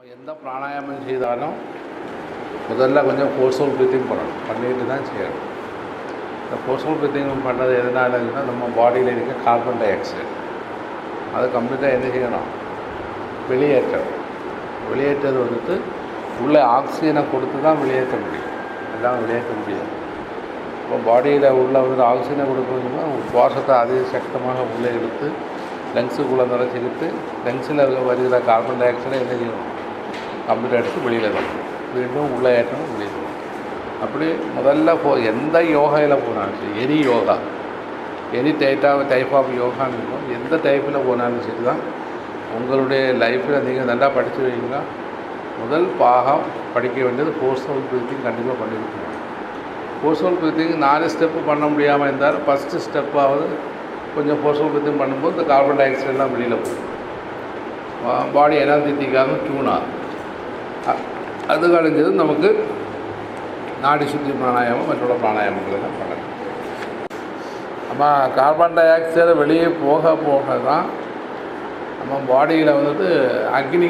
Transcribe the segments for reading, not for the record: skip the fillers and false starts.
எந்த பிராணாயாமம் செய்தாலும் முதல்ல கொஞ்சம் ஃபோர்ஸ்ஃபுல் ப்ரீத்திங் பண்ணிட்டு தான் செய்யணும். இந்த ஃபோர்ஸ்ஃபுல் ப்ரீத்திங் பண்ணுறது எதனாலன்னா நம்ம பாடியில் இருக்க கார்பன் டை ஆக்சைடு அதை கம்ப்ளீட்டாக என்ன செய்யணும், வெளியேற்றது வந்துட்டு உள்ளே ஆக்சிஜனை கொடுத்து தான் வெளியேற்ற முடியும், எல்லாம் வெளியேற்ற முடியாது. இப்போ பாடியில் உள்ள வந்துட்டு ஆக்சிஜனை கொடுக்கணும்னா சுவாசத்தை அதிசக்தமாக உள்ளே எடுத்து லங்ஸுக்குள்ளே நிறச்சிக்கிட்டு லங்ஸில் வருகிற கார்பன் டை ஆக்சைடை என்ன செய்யணும், கம்ப்ளீட்டாக எடுத்து வெளியில் தான் மீண்டும் உள்ளே ஏற்றணும், வெளியே தரணும். அப்படி முதல்ல எந்த யோகாவில் போனாலும் சரி, any yoga, any type of யோகான்னு இருக்கும், எந்த டைப்பில் போனாலும் சரி தான் உங்களுடைய லைஃப்பில் நீங்கள் நல்லா படித்து வைங்களா. முதல் பாகம் படிக்க வேண்டியது ஃபோர்ஸ்ஃபுல் ப்ரீத்திங் கண்டிப்பாக பண்ணியிருக்கணும். ஃபோர்ஸ்ஃபுல் ப்ரீத்திங் 4 ஸ்டெப்பு பண்ண முடியாமல் இருந்தாலும் ஃபஸ்ட்டு ஸ்டெப்பாவது கொஞ்சம் ஃபோர்ஸ்ஃபுல் ப்ரீத்திங் பண்ணும்போது இந்த கார்பன் டை ஆக்சைடெலாம் வெளியில் போகும், பாடி எனர்ஜெட்டிக்காக டியூன் ஆகும். அது கழிஞ்சது நமக்கு நாடி சுத்தி பிராணாயாமம் மற்றொரு பிராணாயாமங்களை தான் பண்ணணும். நம்ம கார்பன் டை ஆக்சைடு வெளியே போக போக தான் நம்ம பாடியில் வந்துட்டு அக்னி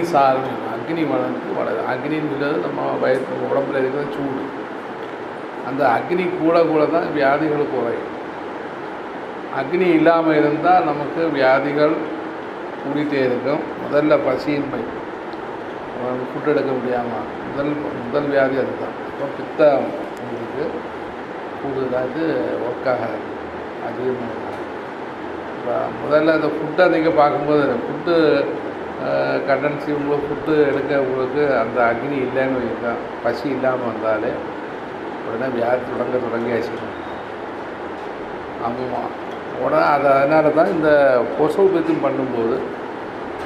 வளருது. அக்னின்றது நம்ம உடம்புல இருக்கிற சூடு. அந்த அக்னி கூட தான் வியாதிகள் குறையும். அக்னி இல்லாமல் இருந்தால் நமக்கு வியாதிகள் கூடிகிட்டே இருக்கும். முதல்ல பசியின்மை, ஃபுட் எடுக்க முடியாமல் முதல் வியாதி அதுதான். இப்போ பித்தம் உங்களுக்கு கூடுதலாக ஒர்க் ஆகாது, அதிகமாக. இப்போ முதல்ல அந்த ஃபுட்டை நீங்கள் பார்க்கும்போது ஃபுட்டு கண்டன்சி உங்களுக்கு ஃபுட்டு எடுக்க உங்களுக்கு அந்த அக்னி இல்லைன்னு வைங்க, பசி இல்லாமல் வந்தாலே உடனே வியாதி தொடங்கியாச்சு. ஆமாம், உடனே அதனால தான் இந்த ஃபோர்ஸ்ஃபுல் ப்ரீத்திங் பண்ணும்போது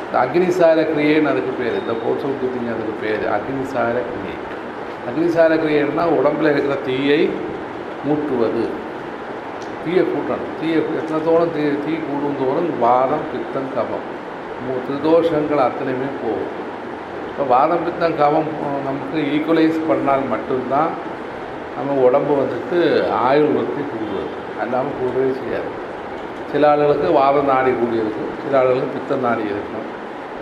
இந்த அக்னிசார கிரியைன்னு அதுக்கு பேர். இந்த ஃபோர்ஸ்ஃபுல் ப்ரீத்திங் அதுக்கு பேர் அக்னிசார கிரியை. அக்னிசார கிரியைன்னா உடம்பில் இருக்கிற தீயை மூட்டுவது, தீயை கூட்டணும். எத்தனை தோறும் தீ கூடும் தோறும் வாதம் பித்தம் கபம் திருதோஷங்கள் அத்தனையுமே போகும். இப்போ வாதம் பித்தம் கபம் நமக்கு ஈக்குவலைஸ் பண்ணால் மட்டும்தான் நம்ம உடம்பு வந்துட்டு ஆயுள் விருத்தி கூடுவது, அல்லாமல் கூடவே செய்யாது. சில ஆளுகளுக்கு வாத நாடி கூடி இருக்கும், சில ஆளுகளுக்கு பித்த நாடி இருக்கும்,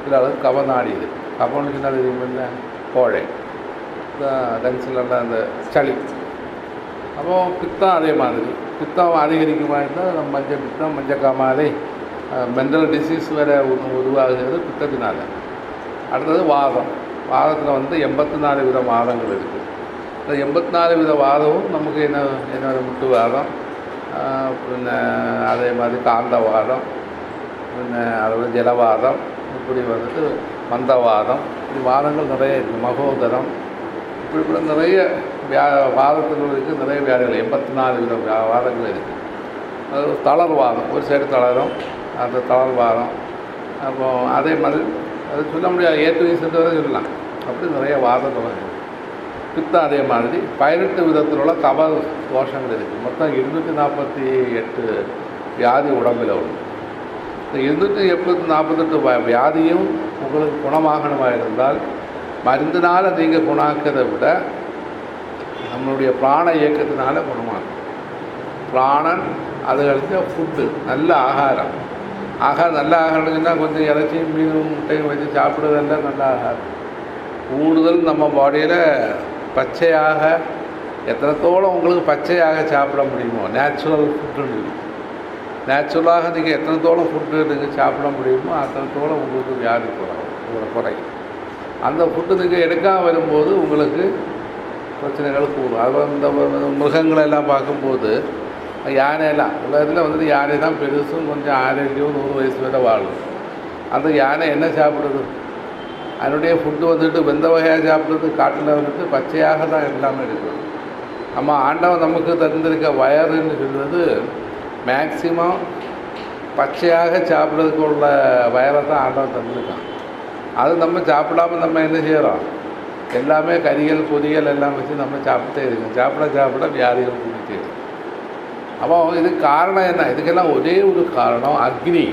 சில ஆளுக்கு கப நாடி இருக்கும். கபம்னு சொன்னால் தெரியும் இல்லை, கோழை லங்ஸ்லாம் அந்த சளி. அப்போ பித்தம் அதே மாதிரி, பித்தம் அதிகரிக்குமா இருந்தால் நம்ம பித்தம் மஞ்சக்காமாலை மென்டல் டிசீஸ் வேறு உருவாகுகிறது பித்தத்தினால. அடுத்தது வாதத்தில் வந்து 84 வித வாதங்கள் இருக்குது. இந்த 84 வித வாதமும் நமக்கு என்ன முட்டு வாதம், பின்ன அதே மாதிரி காந்தவாதம், பின்ன அதோட ஜலவாதம், இப்படி வந்துட்டு மந்தவாதம், இப்படி வாதங்கள் நிறைய இருக்குது. மகோதரம், இப்படி நிறைய வாதத்தில் இருக்குது. நிறைய வியாதிகள் 84 வித வாதங்கள் இருக்குது. அது தளர்வாதம், ஒரு சைடு தளரும், அந்த தளர்வாதம். அப்போ அதே மாதிரி அது சொல்ல முடியாது, ஏற்று வரை சொல்லலாம். அப்படி நிறைய வாதங்கள் இருக்குது. பித்தம் அதே மாதிரி 18 விதத்தில் உள்ள கப தோஷங்கள் இருக்குது. மொத்தம் 248 வியாதி உடம்பில் உள்ள. இந்த 248 வியாதியும் உங்களுக்கு குணமாகணுமாக இருந்தால் மருந்தினால் நீங்கள் குணாக்கிறதை விட நம்மளுடைய பிராண இயக்கத்தினால குணமாகும். பிராணன் அது கழிச்சு ஃபுட்டு, நல்ல ஆகாரம். நல்ல ஆகாரம்னா கொஞ்சம் இறைச்சியும் மீனும் முட்டையும் வச்சு சாப்பிடுறதெல்லாம் நல்ல ஆகாரம். கூடுதல் நம்ம பாடியில் பச்சையாக எத்தனத்தோடு உங்களுக்கு பச்சையாக சாப்பிட முடியுமோ, நேச்சுரல் ஃபுட்டுன்னு நேச்சுரலாக நீங்கள் எத்தனத்தோடு ஃபுட்டு நீங்கள் சாப்பிட முடியுமோ அத்தனத்தோடு உங்களுக்கு வியாதி குறையும். அந்த ஃபுட்டு நீங்கள் எடுக்காமல் வரும்போது உங்களுக்கு பிரச்சனைகள் கூடும். அது இந்த மிருகங்களெல்லாம் பார்க்கும்போது யானையெல்லாம் உலகத்தில் வந்துட்டு யானை தான் பெருசும், கொஞ்சம் ஆரோக்கியம், 100 வயசு வரை வாழும். அந்த யானை என்ன சாப்பிடுது, அதனுடைய ஃபுட்டு வந்துட்டு வெந்த வகையாக சாப்பிட்றது, காட்டில் வந்துட்டு பச்சையாக தான் எல்லாமே இருக்குது. நம்ம ஆண்டவன் நமக்கு தந்திருக்க வயறுன்னு சொல்வது மேக்சிமம் பச்சையாக சாப்பிட்றதுக்கு உள்ள வயரை தான் ஆண்டவன் தந்திருக்கான். அது நம்ம சாப்பிடாமல் நம்ம என்ன செய்கிறோம், எல்லாமே கறிகள் பொரியல் எல்லாம் வச்சு நம்ம சாப்பிட்டே இருக்கோம். சாப்பிட வியாதிகள் கூடிட்டே இருக்கும். அப்போ இதுக்கு காரணம் என்ன, இதுக்கெல்லாம் ஒரே ஒரு காரணம் அக்னி.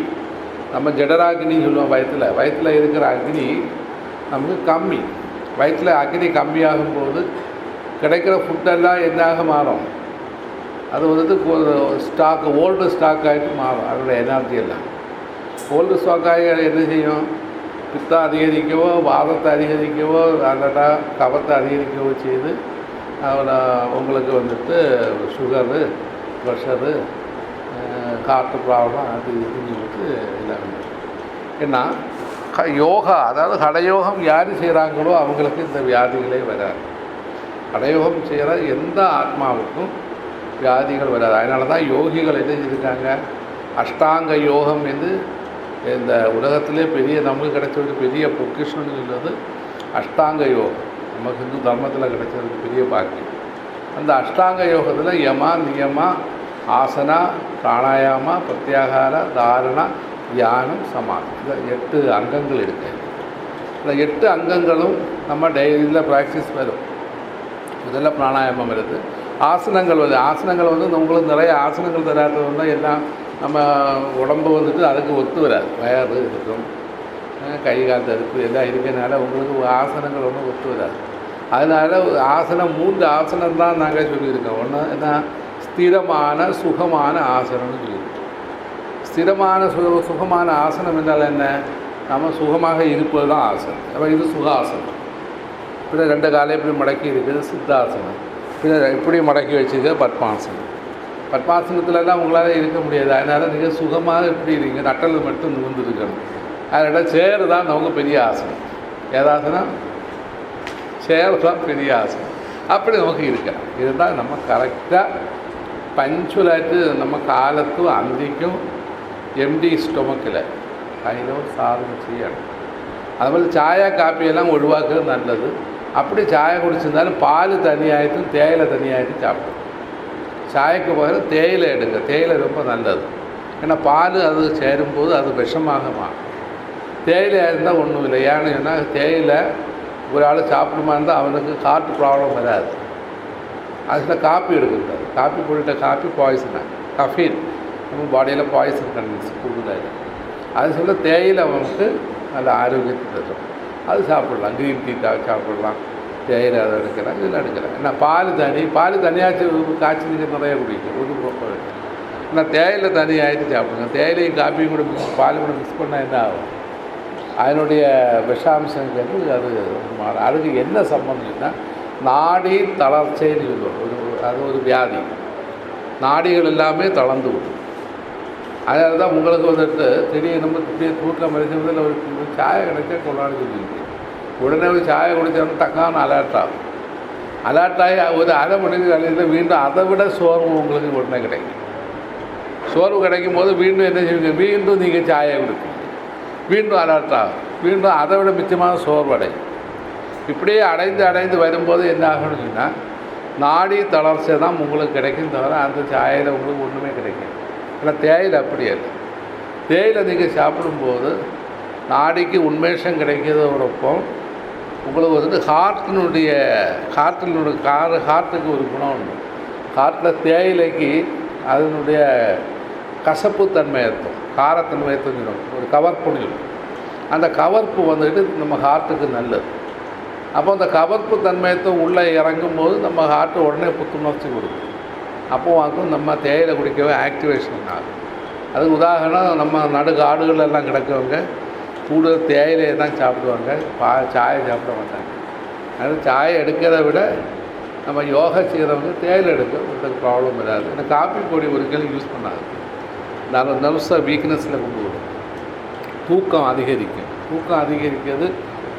நம்ம ஜடராக்னின்னு சொல்லுவோம். வயிற்றில் இருக்கிற அக்னி நமக்கு கம்மி. வயிற்றில் அக்னி கம்மியாகும்போது கிடைக்கிற ஃபுட்டெல்லாம் என்னாக மாறும், அது வந்துட்டு ஓல்டு ஸ்டாக் ஆகிட்டு மாறும். அதோட எனர்ஜி எல்லாம் ஓல்டு ஸ்டாக் ஆகி என்ன செய்யும், பித்தம் அதிகரிக்கவோ வாதத்தை அதிகரிக்கவோ அல்லட்டா கபத்தை அதிகரிக்கவோ செய்து உங்களுக்கு வந்துட்டு சுகரு ப்ரெஷரு ஹார்ட் ப்ராப்ளம் அது இதுன்னு சொல்லிட்டு எல்லாமே. ஏன்னா யோகா அதாவது ஹடயோகம் யார் செய்கிறாங்களோ அவங்களுக்கு இந்த வியாதிகளே வராது. ஹடயோகம் செய்கிற எந்த ஆத்மாவுக்கும் வியாதிகள் வராது. அதனால தான் யோகிகள் என்ன செஞ்சுருக்காங்க, அஷ்டாங்க யோகம் என்று இந்த உலகத்திலே பெரிய நமக்கு கிடைச்சது பெரிய பொக்கிஷன்னு சொல்வது அஷ்டாங்க யோகம். நமக்கு இந்து தர்மத்தில் கிடைச்சதுக்கு பெரிய பாக்கியம். அந்த அஷ்டாங்க யோகத்தில் யமா நியமா ஆசனா பிராணாயாமா பிரத்யாகார தாரணா தியானம் சமாதி இந்த 8 அங்கங்கள் இருக்குது. இந்த 8 அங்கங்களும் நம்ம டெய்லியில் ப்ராக்டிஸ் வரும். முதல்ல பிராணாயாமம் வருது, ஆசனங்கள் வருது. ஆசனங்கள் வந்து உங்களுக்கு நிறைய ஆசனங்கள் தராது வந்தால் எல்லாம் நம்ம உடம்பு வந்துட்டு அதுக்கு ஒத்து வராது. வயறு இருக்கும், கை கால் தடுப்பு எல்லாம் இருக்கிறதுனால உங்களுக்கு ஆசனங்கள் ஒன்றும் ஒத்து வராது. அதனால் ஆசனம் 3 ஆசனம் தான் நாங்கள் சொல்லியிருக்கோம். ஒன்று என்ன, ஸ்திரமான சுகமான ஆசனம்னு சொல்லியிருக்கோம். ஸ்திரமான சுகமான ஆசனம் என்றால் என்ன, நம்ம சுகமாக இருப்பது தான் ஆசனம். அப்போ இது சுகாசனம். இப்படி 2 காலை இப்படி மடக்கி இருக்குது சித்தாசனம். இப்படி மடக்கி வச்சுருக்க பத்மாசனம். பத்மாசனத்துலலாம் உங்களால் இருக்க முடியாது. அதனால் நீங்கள் சுகமாக இப்படி இருக்கீங்க, நட்டல் மட்டும் நிமிர்ந்துருக்கணும். அதனால் சேர் தான் நமக்கு பெரிய ஆசனம். ஏதாசனம்? சேர் தான் பெரிய ஆசனம். அப்படி நமக்கு இருக்கலாம். இதுதான் நம்ம கரெக்டாக பஞ்சுவலாയിട്ട് நம்ம കാലത്തും അന്തിക്കും എംടി സ്റ്റൊമക്കിൽ അതിലോ സാധനം ചെയ്യണം. അതുപോലെ ചായ കാപ്പിയെല്ലാം ഒഴിവാക്കുന്നത് നല്ലത്. அப்படி சாய குடிச்சிருந்தாலும் பால் தனியாയിട്ടുம் தேயிலை தனியாയിട്ടുம் சாப்பிடும். சாயக்கு பகரம் தேயிலை எடுங்க. தேயிலை ரொம்ப நல்லது. ஏன்னா பால் அது சேரும்போது அது விஷமாக மாறும். தேயிலையாக இருந்தால் ஒன்றும் இல்லை. ஏன்னு சொன்னால் தேயிலை ஒரு ஆள் சாப்பிடுமா இருந்தால் அவனுக்கு ஹார்ட் ப்ராப்ளம் வராது. அதில் காப்பி எடுக்கக்கூடாது. காப்பி போட்டுட்ட காப்பி பாய்சனாக கஃபீன் நம்ம பாடியில் பாய்சன் கண்டிச்சு கூடுதலாக. அது சொல்ல தேயிலை அவனுக்கு நல்ல ஆரோக்கியத்தை தரும். அது சாப்பிட்லாம். க்ரீன் டீ சாப்பிட்லாம், தேயிலை அதை எடுக்கலாம், இதெல்லாம் எடுக்கலாம். ஏன்னா பால் தனியாச்சு காய்ச்சி நீங்கள் நிறைய குடிக்கும் ஒரு பக்கம் இருக்குது. ஏன்னா தேயிலை தனியாகிட்டு சாப்பிடுங்க. தேயிலையும் காப்பியும் கூட பால் கூட மிக்ஸ் பண்ணால் என்ன ஆகும், அதனுடைய விஷாம்சங்கிறது அது மாறும். அதுக்கு என்ன சம்பந்தம்னா நாடி தளர்ச்சின்னு சொல்லுவோம். அது ஒரு வியாதி. நாடிகள் எல்லாமே தளர்ந்து விடும். அதனால தான் உங்களுக்கு வந்துட்டு திடீர்னு நம்ம இப்படியே தூக்கம் மறைச்சதில் ஒரு சாயை கிடைச்சா கொண்டாடி சொல்லியிருக்கு. உடனே ஒரு சாயை குடித்தோம்னா டக்கான அலர்ட் ஆகும். அலர்ட் ஆகி ஒரு அரை மணிக்கு கழித்து மீண்டும் அதை விட சோர்வு உங்களுக்கு உடனே கிடைக்கும். சோர்வு கிடைக்கும் போது மீண்டும் என்ன செய்வீங்க, மீண்டும் நீங்கள் சாயை குடிப்பீங்க. மீண்டும் அலர்ட் ஆகும். மீண்டும் அதை விட மிச்சமான சோர்வு அடையும். இப்படியே அடைந்து வரும்போது என்ன ஆகணும்னு சொன்னால் நாடி தளர்ச்சி தான் உங்களுக்கு கிடைக்கும் தவிர அந்த சாயில் உங்களுக்கு ஒன்றுமே கிடைக்கும். ஏன்னா தேயிலை அப்படியே இல்லை. தேயிலை நீங்கள் சாப்பிடும்போது நாடிக்கு உன்மேஷம் கிடைக்கிறதோடொப்பம் உங்களுக்கு வந்துட்டு ஹார்ட்டுக்கு ஒரு குணம் உண்டு. ஹார்ட்டில் தேயிலைக்கு அதனுடைய கசப்பு தன்மையத்தும் காரத்தன்மையத்தும் சொல்லும், ஒரு கவர்ப்புன்னு சொல்லும். அந்த கவர்ப்பு வந்துட்டு நம்ம ஹார்ட்டுக்கு நல்லது. அப்போ அந்த கவர்ப்பு தன்மையத்தை உள்ளே இறங்கும்போது நம்ம ஹார்ட்டு உடனே புத்துணர்ச்சி கொடுக்கும். அப்போது நம்ம தேயிலை குடிக்கவே ஆக்டிவேஷன் ஆகும். அதுக்கு உதாரணம் நம்ம நடுகாடுகளெல்லாம் கிடக்கவங்க கூடுதல் தேயிலையை தான் சாப்பிடுவாங்க, சாயை சாப்பிட மாட்டாங்க. அது சாயை எடுக்கிறத விட நம்ம யோகா செய்கிறவங்க தேயிலை எடுக்க உங்களுக்கு ப்ராப்ளம் வராது. ஏன்னா காப்பி பொடி ஒரு கிலோ யூஸ் பண்ணாது. நர்வஸை வீக்னஸில் கொண்டு வரும். தூக்கம் அதிகரிக்கும். தூக்கம் அதிகரிக்கிறது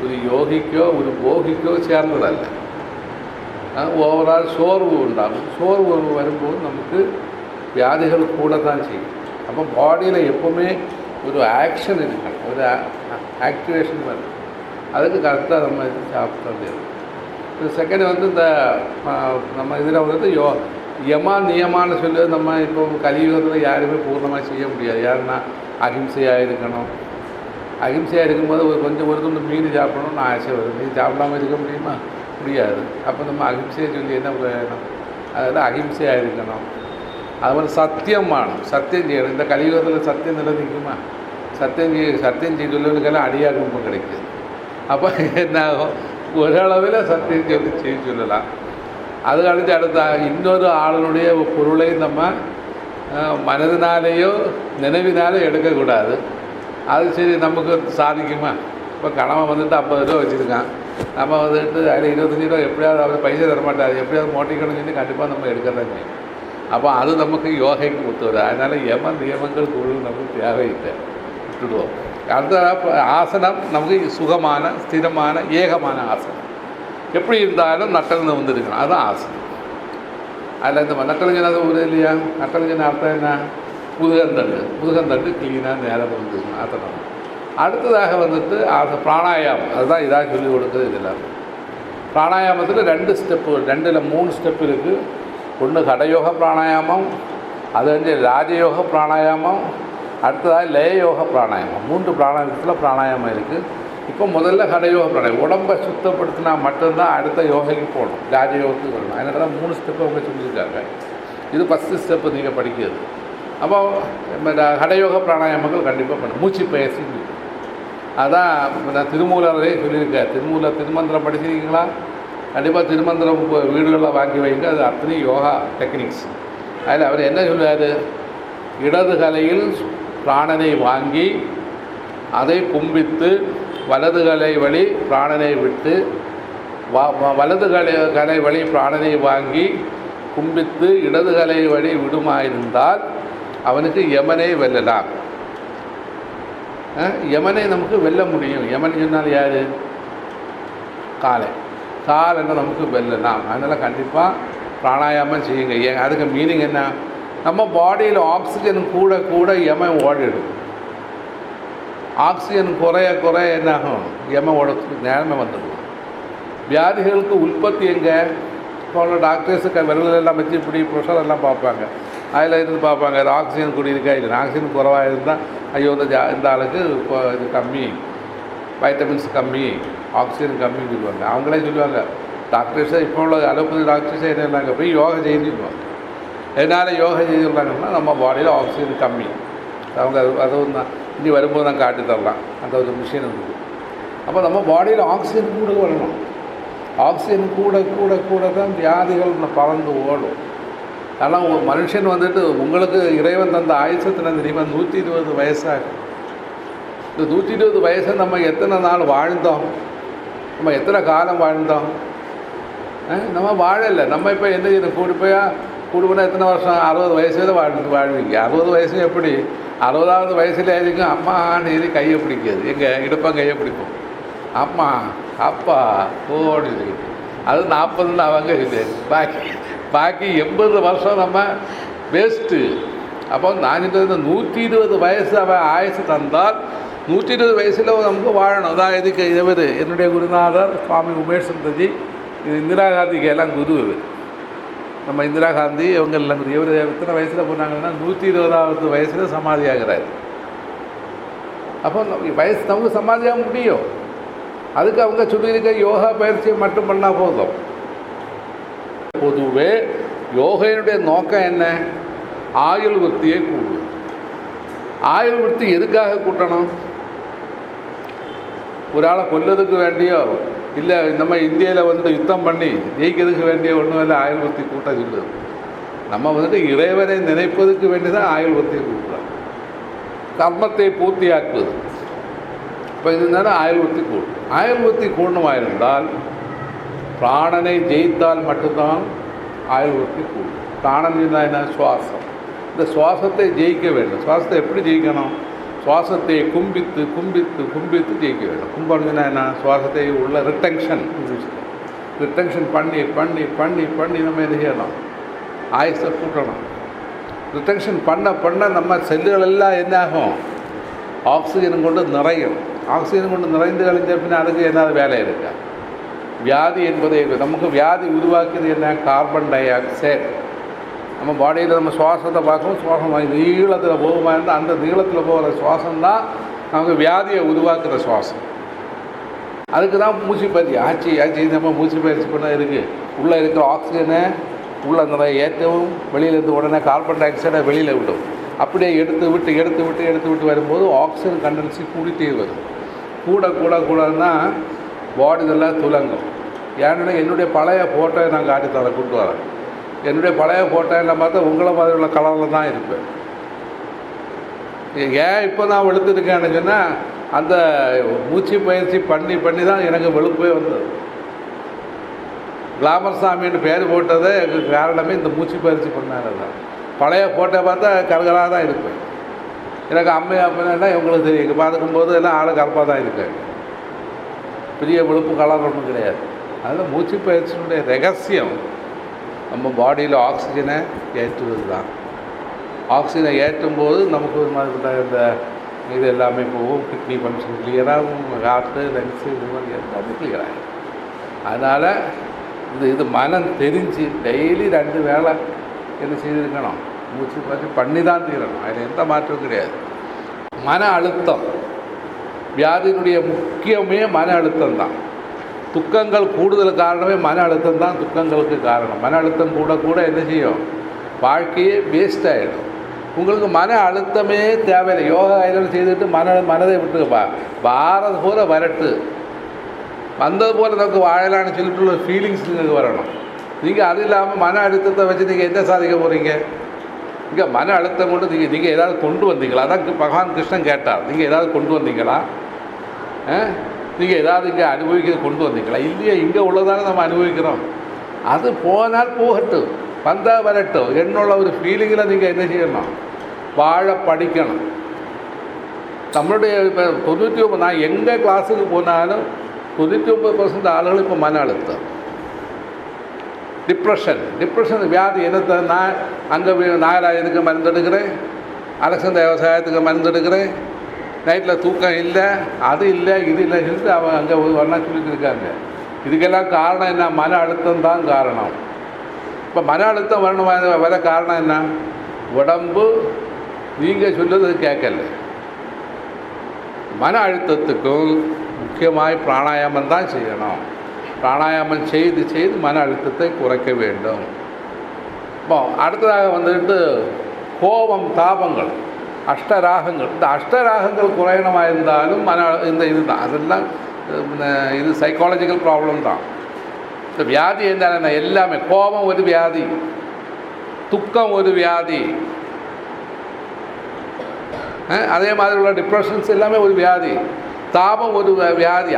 ஒரு யோகிக்கோ ஒரு போகிக்கோ சேர்ந்ததல்ல. ஓவரால் சோர்வு உண்டாகும். சோர்வு வரும்போது நமக்கு வியாதிகள் கூட தான் செய்யும். அப்போ பாடியில் எப்போவுமே ஒரு ஆக்ஷன் இருக்கணும், ஒரு ஆக்டிவேஷன் வரும். அதுக்கு கரெக்டாக நம்ம இது சாப்பிட்றது. இது செகண்ட் வந்து இந்த நம்ம இதில் வந்து யமா நியமானு சொல்லி நம்ம இப்போ கலியுகத்தில் யாருமே பூர்ணமாக செய்ய முடியாது. யாருன்னா அகிம்சையாக இருக்கணும். அகிம்சையாக இருக்கும்போது ஒரு துண்டு மீன் சாப்பிடணும்னு ஆசை வரும். நீ சாப்பிடாமல் இருக்க முடியுமா? முடியாது. அப்போ நம்ம அகிம்சையை சொல்லி என்ன பிரயோஜனம்? அதில் அகிம்சையாக இருக்கணும். அது மாதிரி சத்தியமானும் சத்தியம் செய்யணும். இந்த கலியுகத்தில் சத்தியம் நிலநிற்குமா? சத்தியம் செய்துள்ளவனுக்கெல்லாம் அடியாக கும்பம் கிடைக்குது. அப்போ என்ன ஆகும், ஓரளவில் சத்தியம் செய்ய சொல்லலாம். அது கழித்து அடுத்த இன்னொரு ஆளுடைய பொருளை நம்ம மனதினாலேயோ நினைவினாலே எடுக்கக்கூடாது. அது சரி நமக்கு சாதிக்குமா? இப்போ கணவன் வந்துட்டு 50 ரூபா வச்சுருக்கான், நம்ம வந்துட்டு அதில் 25 ரூபா எப்படியாவது அவர் பைசா தரமாட்டார், எப்படியாவது மோட்டிக்கணும்னு சொல்லி கண்டிப்பாக நம்ம எடுக்கிறதான் செய்யும். அப்போ அது நமக்கு யோகைக்கு ஒத்து வரும். அதனால் நியமங்கள் குழு நமக்கு தேவையில்லை, விட்டுடுவோம். அடுத்த ஆசனம் நமக்கு சுகமான ஸ்திரமான ஏகமான ஆசனம். எப்படி இருந்தாலும் நட்டல் வந்துருக்கணும், அதுதான் ஆசனம். அதில் இந்த நட்டலுங்கிறது ஒரு இல்லையா, நட்டலுங்கிற அர்த்தம் என்ன, முதுகந்தண்டு க்ளீனாக நேரம் வந்துருக்கணும், ஆசனம். அடுத்ததாக வந்துட்டு பிராணாயாமம், அதுதான் இதாக சொல்லிக் கொடுக்குறது. இதில் பிராணாயாமத்தில் 2 ஸ்டெப்பு, 2 3 ஸ்டெப் இருக்குது. ஒன்று கடயோக பிராணாயாமம், அது வந்து ராஜயோக பிராணாயாமம், அடுத்ததாக லயயோக பிராணாயாமம். 3 பிராணாயாமத்தில் பிராணாயாமம் இருக்குது. இப்போ முதல்ல கடயோக பிராணாயாமம், உடம்பை சுத்தப்படுத்தினா மட்டும்தான் அடுத்த யோகைக்கு போகணும், ராஜயோகத்துக்கு வரணும். அதனால தான் 3 ஸ்டெப்பு அவங்க சொல்லியிருக்காங்க. இது ஃபஸ்ட்டு ஸ்டெப்பு நீங்கள் படிக்கிறது. அப்போ கடயோக பிராணாயாமங்கள் கண்டிப்பாக பண்ணணும். மூச்சு பயிற்சி அதான் நான் திருமூலரே சொல்லியிருக்கேன். திருமந்திரம் படிச்சிருக்கீங்களா? கண்டிப்பாக திருமந்திரம் வீடுகளில் வாங்கி வைங்க, அது அத்தனை யோகா டெக்னிக்ஸ். அதில் அவர் என்ன சொல்லுவார், இடது கலையில் பிராணனை வாங்கி அதை கும்பித்து வலது கலை வழி பிராணனை விட்டு வலது கலை வழி பிராணனை வாங்கி கும்பித்து இடது கலை வழி விடுமாயிருந்தால் அவனுக்கு யமனை வெல்லலாம். யமனை நமக்கு வெல்ல முடியும். யமன் சொன்னால் யார்? காலன்னு நமக்கு வெல்லலாம். அதனால் கண்டிப்பாக பிராணாயாமம் செய்யுங்க. அதுக்கு மீனிங் என்ன, நம்ம பாடியில் ஆக்சிஜன் கூட கூட யமன் ஓடிடும். ஆக்சிஜன் குறைய என்னாகும், யமன் ஓடத்துக்கு நேரமே வந்துடும். வியாதிகளுக்கு உற்பத்தி எங்கே? இப்போ உள்ள டாக்டர்ஸுக்கு விரலெல்லாம் வச்சு இப்படி ப்ரெஷர் எல்லாம் பார்ப்பாங்க, அதில் இருந்து பார்ப்பாங்க அது ஆக்சிஜன் கூடியிருக்கா இல்லை. ஆக்சிஜன் குறைவாக இருந்தால் ஐயோ இந்த ஆளுக்கு இப்போ இது கம்மி, வைட்டமின்ஸ் கம்மி, ஆக்சிஜன் கம்மின்னு சொல்லுவாங்க. அவங்களே சொல்லுவாங்க டாக்டர்ஸை. இப்போ உள்ள அலோபதி டாக்டர்ஸே என்னங்க போய் யோகா செய்யுவாங்க. எதனால் யோகா செய்யுறாங்கன்னா நம்ம பாடியில் ஆக்சிஜன் கம்மி. அவங்க அதுவும் தான் இனி வரும்போது தான் காட்டி தரலாம், அந்த ஒரு மிஷின் இருக்குது. அப்போ நம்ம பாடியில் ஆக்சிஜன் கூட வரணும். ஆக்சிஜன் கூட தான் வியாதிகள் பறந்து ஓடும். ஆனால் ஒரு மனுஷன் வந்துட்டு உங்களுக்கு இறைவன் தந்த ஆயுசத்தின தெரியுமா 120 வயசாகும். இந்த 120 வயசை நம்ம எத்தனை நாள் வாழ்ந்தோம், நம்ம எத்தனை காலம் வாழ்ந்தோம்? நம்ம வாழலை. நம்ம இப்போ என்ன செய்யணும், கூடுபோனால் எத்தனை வருஷம், 60 வயசுல வாழ்வீங்க. 60 வயசு எப்படி, 60வது வயசுல இருக்கும் அம்மான்னு எழுதி கையை பிடிக்காது, எங்கள் இடுப்பம் கையை பிடிப்போம், அம்மா அப்பா ஓடுது. அது 40ன்னு அவங்க இது. பாக்கி 80 வருஷம் நம்ம வேஸ்ட்டு. அப்போ நான் சொல்கிறது 120 வயசு அவன் ஆயுசு தந்தால் 120 வயசில் நமக்கு வாழணும். அதான் இதுக்கு இவர் என்னுடைய குருநாதர் சுவாமி உமேஷ் சந்தஜி. இது இந்திரா காந்திக்கு எல்லாம் குரு. நம்ம இந்திரா காந்தி இவங்க எல்லாம் இவர் எத்தனை வயசில் போனாங்கன்னா 120வது வயசில் சமாதி ஆகிறார். அப்போ வயசு நமக்கு சமாதியாக முடியும். அதுக்கு அவங்க சொல்லியிருக்க யோகா பயிற்சியை மட்டும் பண்ணால் போதும். பொதுவே யோகையினுடைய நோக்கம் என்ன, ஆயுள் விருத்தியை கூடுவது. ஆயுள் விருத்தி எதுக்காக கூட்டணும்? ஒரு ஆளை கொல்லதுக்கு வேண்டியோ இல்லை நம்ம இந்தியாவில் வந்துட்டு யுத்தம் பண்ணி ஜெயிக்கிறதுக்கு வேண்டிய ஒன்றும் இல்லை ஆயுள் விருத்தி கூட்ட சொல்லுது. நம்ம வந்துட்டு இறைவனை நினைப்பதுக்கு வேண்டி தான் ஆயுள் விருத்தியை கூட்டுறோம். கர்மத்தை பூர்த்தியாக்குவது. இப்போ இதுனால ஆயுள் விருத்தி கூடும். ஆயுள் விருத்தி கூடணுமாயிருந்தால் பிராணனை ஜெயித்தால் மட்டும்தான் ஆயுள் விருத்தி கூடும். பிராணன் என்ன, சுவாசம். இந்த சுவாசத்தை ஜெயிக்க வேண்டும். சுவாசத்தை எப்படி ஜெயிக்கணும்? சுவாசத்தை கும்பித்து ஜெயிக்க வேண்டும். கும்பம்னா என்ன, சுவாசத்தை உள்ள ரிட்டென்ஷன் பண்ணி நம்ம என்ன செய்யணும், ஆயுசை கூட்டணும். ரிட்டென்ஷன் பண்ண நம்ம செல்லுகள் எல்லாம் என்ன ஆகும், ஆக்சிஜன் கொண்டு நிறையும். ஆக்சிஜன் கொண்டு நிறைந்து கழிஞ்ச பின்னா அதுக்கு என்ன வேலை இருக்கா? வியாதி என்பதே நமக்கு வியாதி உருவாக்குது என்ன, கார்பன் டை ஆக்சைடு. நம்ம பாடியில் நம்ம சுவாசத்தை பார்க்கணும், சுவாசம் நீளத்தில் போகுமா இருந்தால் அந்த நீளத்தில் போகிற சுவாசம் தான் நமக்கு வியாதியை உருவாக்குற சுவாசம். அதுக்கு தான் மூச்சு பயிற்சி ஆச்சு நம்ம மூச்சு பயிற்சி பண்ண இருக்குது. உள்ளே இருக்கிற ஆக்சிஜனை உள்ள நிறைய ஏற்றவும், வெளியிலேருந்து உடனே கார்பன் டை ஆக்சைடை வெளியில் விடும். அப்படியே எடுத்து விட்டு வரும்போது ஆக்சிஜன் கண்டென்சி கூடிட்டே வரும். கூடன்னா பாடி இதெல்லாம் துலங்கும். ஏன்னா என்னுடைய பழைய ஃபோட்டோவை நான் காட்டித்தரேன், கூட்டு வரேன். என்னுடைய பழைய ஃபோட்டோவில் பார்த்தா உங்களை மாதிரி உள்ள கலரில் தான் இருப்பேன். ஏன் இப்போ நான் வெளுத்துருக்கேன்னு சொன்னால் அந்த மூச்சு பயிற்சி பண்ணி பண்ணி தான் எனக்கு வெளுப்பே வந்தது. கிளாமர் சாமின்னு பேர் போட்டதே எனக்கு காரணமே இந்த மூச்சு பயிற்சி பண்ணால தான். பழைய ஃபோட்டோ பார்த்தா கருகலாக தான் இருப்பேன். எனக்கு அம்மை அப்படின்னா இவங்களுக்கு தெரியும், இங்கே பார்த்துக்கும்போது எல்லாம் ஆளு கருப்பாக தான் இருக்காங்க, பெரிய வெளுப்பு கலர் ஒன்றும் கிடையாது. அதில் மூச்சு பயிற்சியினுடைய ரகசியம் நம்ம பாடியில் ஆக்சிஜனை ஏற்றுவது தான். ஆக்சிஜனை ஏற்றும்போது நமக்கு ஒரு மாதிரி இந்த இது எல்லாமே போகும், கிட்னி ஃபங்க்ஷன் கிளியராகும், ஹார்ட்டு லங்ஸு இது மாதிரி எல்லாமே கிளியராகும். அதனால் இது மனம் தெரிஞ்சு டெய்லி 2 வேளை என்ன செய்திருக்கணும், மூச்சு பயிற்சி பண்ணி தான் தீரணும். அதில் எந்த மாற்றமும் கிடையாது. மன அழுத்தம் வியாதியினுடைய முக்கியமே மன அழுத்தம் தான். துக்கங்கள் கூடுதல் காரணமே மன அழுத்தம் தான் துக்கங்களுக்கு காரணம். மன அழுத்தம் கூட கூட என்ன செய்யும், வாழ்க்கையே வேஸ்ட் ஆகிடும். உங்களுக்கு மன அழுத்தமே தேவையில்லை. யோகா ஆயுதம் செய்துட்டு மனதை விட்டுக்கப்பா, வாரது போல் வரட்டு, வந்தது போல் நமக்கு வாழலான்னு சொல்லிட்டு ஒரு ஃபீலிங்ஸ் നിങ്ങൾക്ക് வரணும். நீங்கள் அது இல்லாமல் மன அழுத்தத்தை வச்சு நீங்கள் என்ன சாதிக்க போகிறீங்க? இங்கே மன அழுத்தம் கொண்டு நீங்கள் ஏதாவது கொண்டு வந்தீங்களா? அதான் பகவான் கிருஷ்ணன் கேட்டார், நீங்கள் ஏதாவது கொண்டு வந்தீங்களா? நீங்கள் ஏதாவது இங்கே அனுபவிக்கிறது கொண்டு வந்தீங்களா? இல்லையா, இங்கே உள்ளதானே நம்ம அனுபவிக்கிறோம். அது போனால் போகட்டும், வந்தால் வரட்டும் என்னுள்ள ஒரு ஃபீலிங்கில் நீங்கள் என்ன செய்யணும், வாழ படிக்கணும். நம்மளுடைய இப்போ 99 நான் எங்கே கிளாஸுக்கு போனாலும் 99% ஆளுகள் இப்போ மன அழுத்தம், டிப்ரெஷன் வியாதி. என்னத்தை நான் அங்கே நாகராஜனுக்கு மருந்தெடுக்கிறேன், அரசந்த விவசாயத்துக்கு மருந்தெடுக்கிறேன், நைட்டில் தூக்கம் இல்லை, அது இல்லை, இது இல்லை சொல்லிட்டு அவங்க அங்கே ஒன்றா சொல்லிட்டு இருக்காங்க. இதுக்கெல்லாம் காரணம் என்ன? மன அழுத்தம் தான் காரணம். இப்போ மன அழுத்தம் வர காரணம் என்ன? உடம்பு நீங்கள் சொல்லுறது கேட்கல. மன அழுத்தத்துக்கும் முக்கியமாய் பிராணாயாமம் தான் செய்யணும். பிராணாயாமம் செய்து செய்து மன அழுத்தத்தை குறைக்க வேண்டும். இப்போ அடுத்ததாக வந்துட்டு கோபம், தாபங்கள், அஷ்டராகங்கள். இந்த அஷ்டராகங்கள் குறையணமாக இருந்தாலும் இது தான், அதெல்லாம் இது சைக்காலஜிக்கல் ப்ராப்ளம் தான். இந்த வியாதி என்ன? எல்லாமே கோபம் ஒரு வியாதி, துக்கம் ஒரு வியாதி, அதே மாதிரி உள்ள டிப்ரெஷன்ஸ் எல்லாமே ஒரு வியாதி, தாபம் ஒரு வியாதி,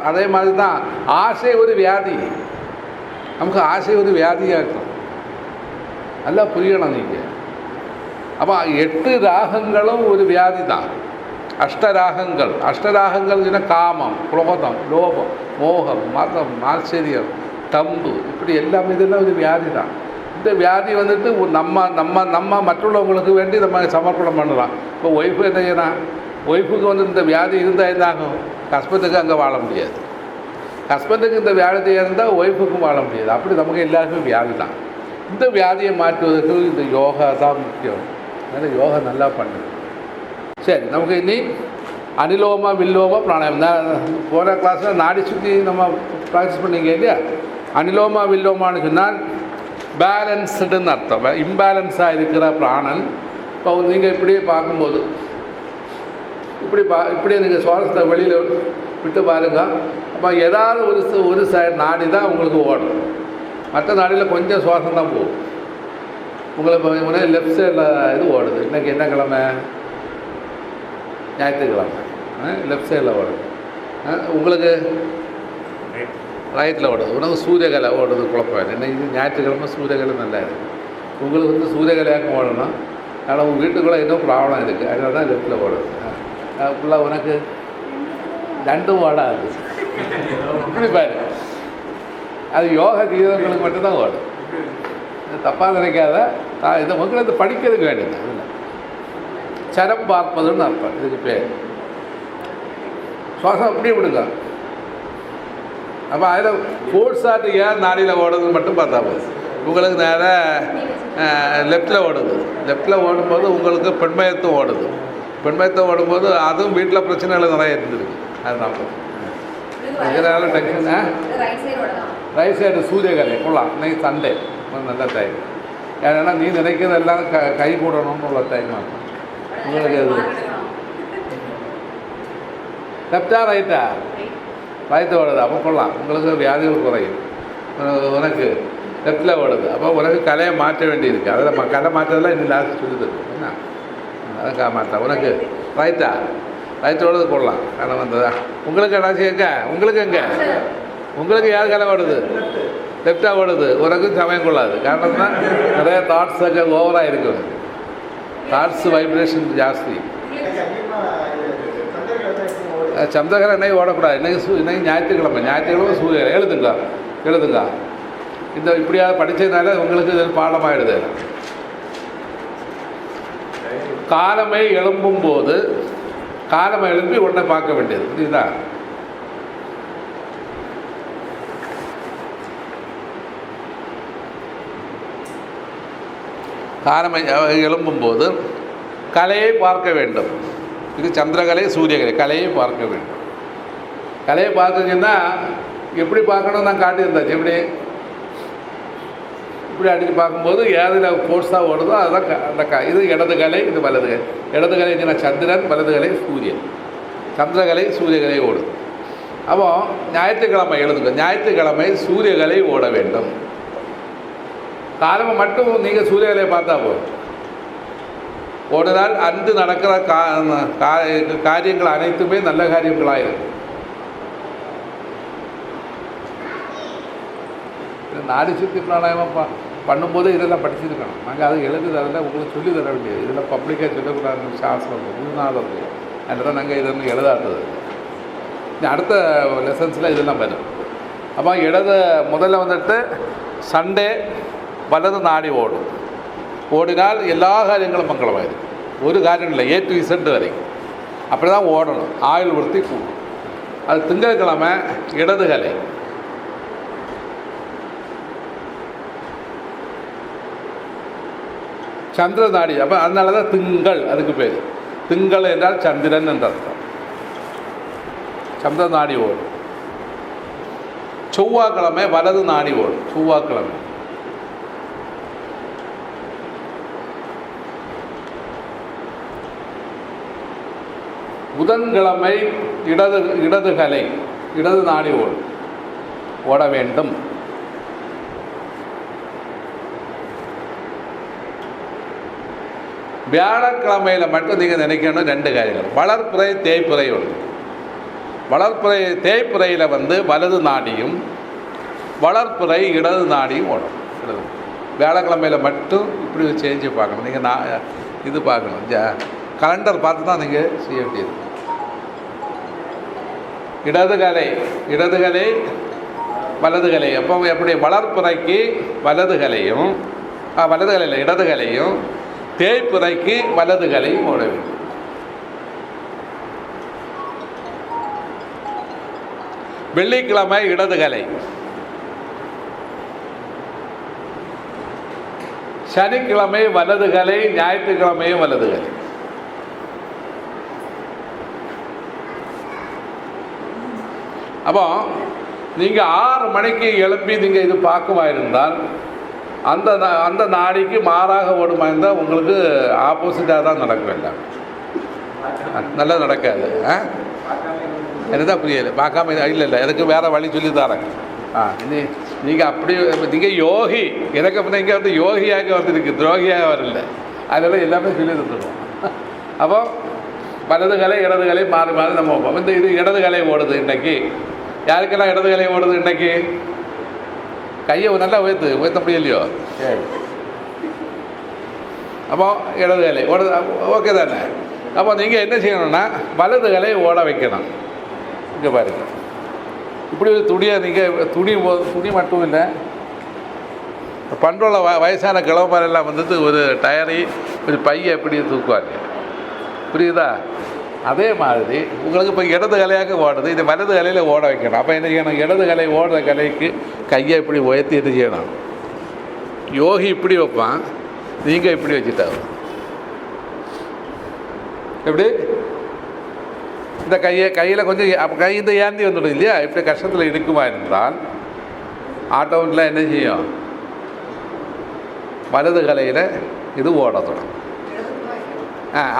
அதே மாதிரி தான் ஆசை ஒரு வியாதி. நமக்கு ஆசை ஒரு வியாதியாக இருக்கும், நல்லா புரியணும் நீங்கள். அப்போ 8 ராகங்களும் ஒரு வியாதி தான். அஷ்டராகங்கள் காமம், குரோதம், லோபம், மோகம், மதம், ஆச்சரியம், தம்பு, இப்படி எல்லாமே இதெல்லாம் ஒரு வியாதி தான். இந்த வியாதி வந்துட்டு நம்ம மற்றவங்களுக்கு வேண்டி நம்ம சமர்ப்பணம் பண்ணலாம். இப்போ ஒய்ஃபு என்ன செய்யணும், ஒய்ஃபுக்கு வந்து இந்த வியாதி இருந்தால் என்னாகும், ஹஸ்பண்டுக்கு அங்கே வாழ முடியாது, ஹஸ்பண்டுக்கு இந்த வியாதி இருந்தால் ஒய்ஃபுக்கும் வாழ முடியாது. அப்படி நமக்கு எல்லாருக்கும் வியாதி தான். இந்த வியாதியை மாற்றுவதற்கு இந்த யோகா தான் முக்கியம். அதனால் யோகா நல்லா பண்ணுது. சரி, நமக்கு இனி அனிலோமா வில்லோமா பிராணாயாமம். போன கிளாஸில் நாடி சுற்றி நம்ம ப்ராக்டிஸ் பண்ணிங்க இல்லையா? அனிலோமா வில்லோமான்னு சொன்னால் பேலன்ஸ்டுன்னு அர்த்தம். இம்பேலன்ஸாக இருக்கிற பிராணன். இப்போ நீங்கள் இப்படியே பார்க்கும்போது இப்படியே நீங்கள் சுவாசத்தை வெளியில் விட்டு பாருங்க. அப்போ ஏதாவது ஒரு சைடு நாடி தான் உங்களுக்கு ஓடும், மற்ற நாடியில் கொஞ்சம் சுவாசம் தான் போகும். உங்களுக்கு லெஃப்ட் சைடில் இது ஓடுது. இன்றைக்கி என்ன கிழமை? ஞாயிற்றுக்கிழமை. லெஃப்ட் சைடில் ஓடுது. உங்களுக்கு ரைட்டில் ஓடுது. உனக்கு சூரியகலை ஓடுது, குழப்பம். இன்னைக்கு ஞாயிற்றுக்கிழமை சூரியகலை நல்லா இருக்குது. உங்களுக்கு வந்து சூரியகலையாக்கம் ஓடணும். ஆனால் உங்கள் வீட்டுக்குள்ளே ஏதோ ப்ராப்ளம் இருக்குது, அதனால தான் லெஃப்ட்டில் ஓடுது. ஃபுல்லாக உனக்கு 2 ஓடாது. இப்படி பாரு, அது யோகா தீவிரங்களுக்கு மட்டும்தான் ஓடும். தப்பாக நினைக்காத. இதை மக்கள் படிக்கிறதுக்கு வேண்டியது. அதில் சரம் பார்ப்பதுன்னு அர்த்தம் இதுக்கு பேர். சுவாசம் அப்படியே விடுங்க. அப்போ அதில் ஃபோர்ஸாட்டு ஏன் நாடியில் ஓடுதுன்னு மட்டும் பார்த்தா போதும். உங்களுக்கு நேராக லெஃப்டில் ஓடுது. லெஃப்டில் ஓடும்போது உங்களுக்கு பெண்மயத்தும் ஓடுது. பெண்மயத்தும் ஓடும்போது அதுவும் வீட்டில் பிரச்சனைகள் நிறைய இருந்துருக்கு. அதுதான் இதனால் டென்ஷன். ரைட் சைடு சூரியகலை கொள்ளலாம். இன்னைக்கு சண்டே நல்ல டைம். ஏன்னா நீ நினைக்கிறது எல்லாம் கை கூடணும்னு உள்ள டைம் ஆகும் உங்களுக்கு. அது லெஃப்டா ரைட்டா? ரைட்டு ஓடுது. அப்போ கொள்ளலாம், உங்களுக்கு வியாதிகள் குறையும். உனக்கு லெஃப்டில் ஓடுது. அப்போ உனக்கு கலையை மாற்ற வேண்டியிருக்கு. அதில் கலை மாற்றதெல்லாம் இன்னும் லாஸ்ட் சொல்லுது. என்ன அதுக்காக மாற்ற. உனக்கு ரைட்டா? ரைட்டோடு கொள்ளலாம் ஆனால் வந்ததா உங்களுக்கு என்னாச்சு எங்கே உங்களுக்கு எங்கே உங்களுக்கு யார் கலை ஓடுது லெஃப்டாக ஓடுது உனக்கும் சமயம் கொள்ளாது காரணம் தான் நிறைய தாட்ஸ் அங்கே ஓவராக இருக்குது தாட்ஸ் வைப்ரேஷன் ஜாஸ்தி சந்திரகிரகணம் இன்னைக்கு ஓடக்கூடாது இன்னைக்கு ஞாயிற்றுக்கிழமை சூரியன் எழுதுங்க இந்த இப்படியாவது படித்ததுனால உங்களுக்கு இது பாடமாகிடுது காலமை எழும்பும் போது காலமை எழும்பி உடனே பார்க்க வேண்டியது புரியுதா காலமை எழும்பும் போது கலையை பார்க்க வேண்டும் இது சந்திரகலை சூரியகலை கலையை பார்க்க வேண்டும் கலையை பார்க்குங்கன்னா எப்படி பார்க்கணும் நான் காட்டியிருந்தாச்சு எப்படி இப்படி அடித்து பார்க்கும்போது ஏதில் ஃபோர்ஸாக ஓடுதோ அதுதான் அந்த இது இடது கலை இது வலது கலை இடது கலைங்கன்னா சந்திரன் வலது கலை சூரியன் சந்திரகலை சூரியகலை ஓடுது அப்போ ஞாயிற்றுக்கிழமை எழுதுங்க ஞாயிற்றுக்கிழமை சூரியகலை ஓட வேண்டும் காலமை மட்டும் நீங்கள் சூரியகலையை பார்த்தா போதும் ஓடினால் அன்று நடக்கிற காரியங்கள் அனைத்துமே நல்ல காரியங்களாக இருக்கும் நாடி சுத்தி பிராணாயமாக பண்ணும்போது இதெல்லாம் படிச்சிருக்கணும் நாங்கள் அதை எழுதி தரல உங்களுக்கு சொல்லி தர வேண்டியது இதெல்லாம் பப்ளிக்காக சொல்லக்கூடாது சாஸ்திரம் குருநாதர் அதில் நாங்கள் இதெல்லாம் எழுதாதது அடுத்த லெசன்ஸில் இதெல்லாம் வரும் அப்போ முதல்ல வந்துட்டு சண்டே வலது நாடி ஓடினால் எல்லா காரியங்களும் மங்களமாயிடும் ஒரு காரியம் இல்லை A to Z வரைக்கும் அப்படி தான் ஓடணும் ஆயுள் விருத்தி கூடும் அது திங்கட்கிழமை இடது கலை சந்திர நாடி அப்போ அதனால தான் திங்கள் அதுக்கு பேர் திங்கள் என்றால் சந்திரன் என்ற அர்த்தம் சந்திர நாடி ஓடும் செவ்வாய்க்கிழமை வலது நாடி ஓடும் செவ்வாய்க்கிழமை புதன்கிழமை இடது கலை இடது நாடி ஓட வேண்டும் வியாழக்கிழமையில் மட்டும் நீங்கள் நினைக்கணும் 2 காரியங்கள் வளர்ப்புறை தேய்ப்புறை ஒன்று வளர்ப்புறை தேய்ப்புறையில் வலது நாடியும் வளர்ப்புறை இடது நாடியும் ஓடும் வியாழக்கிழமையில் மட்டும் இப்படி சேஞ்சு பார்க்கணும் நீங்கள் இது பார்க்கணும் கலண்டர் பார்த்து தான் நீங்கள் செய்ய வேண்டியது இடது கலை வலது கலை அப்போ எப்படி வளர்ப்புறைக்கு வலது கலையும் வலது கலையில் இடது கலையும் தேய்ப்புறைக்கு வலது கலையும் ஓட வேண்டும் வெள்ளிக்கிழமை இடது கலை சனிக்கிழமை வலது கலை ஞாயிற்றுக்கிழமையும் வலது கலை அப்போ நீங்கள் 6 மணிக்கு எழுப்பி நீங்கள் இது பார்க்குமா இருந்தால் அந்த நாடிக்கு மாறாக ஓடுமா இருந்தால் உங்களுக்கு ஆப்போசிட்டாக தான் நடக்கும் எல்லாம் நல்லா நடக்காது என்னதான் புரியலை பார்க்காம இல்லை எனக்கு வேறு வழி சொல்லி தரேன் நீங்கள் அப்படி நீங்கள் யோகி எனக்கு அப்புறம் இங்கே யோகியாக வந்துருக்கு துரோகியாக வரல அதெல்லாம் எல்லாமே சொல்லி தந்துடுவோம் அப்போ வலது கலை இடது கலை மாறி நம்ம வைப்போம் இது இடது கலை ஓடுது இன்றைக்கி யாருக்கெல்லாம் இடது கலை ஓடுது இன்றைக்கி கையை நல்லா உயர்த்த முடியலையோ அப்போ இடது கலை ஓடுது ஓகே தானே அப்போ நீங்கள் என்ன செய்யணும்னா வலது கலை ஓட வைக்கணும் இங்கே பாருங்க இப்படி ஒரு துணியை நீங்கள் துணி மட்டும் இல்லை பண்புள்ள வயசான கிழவரெல்லாம் ஒரு டயரி ஒரு பையை எப்படி தூக்குவாங்க புரியுதா அதே மாதிரி உங்களுக்கு இப்போ இடது கலையாக ஓடுது இது வலது கலையில் ஓட வைக்கணும் அப்போ என்ன செய்யணும் இடது கலை ஓடுற கலைக்கு கையை இப்படி உயர்த்தி இது செய்யணும் யோகி இப்படி வைப்பான் நீங்கள் இப்படி வச்சுட்டாங்க எப்படி இந்த கையில் கொஞ்சம் கை இந்த ஏந்தி வந்துடும் இல்லையா இப்படி கஷ்டத்தில் இருக்குமா இருந்தால் ஆட்டோவில் என்ன செய்யும் வலது கலையில் இது ஓடணும்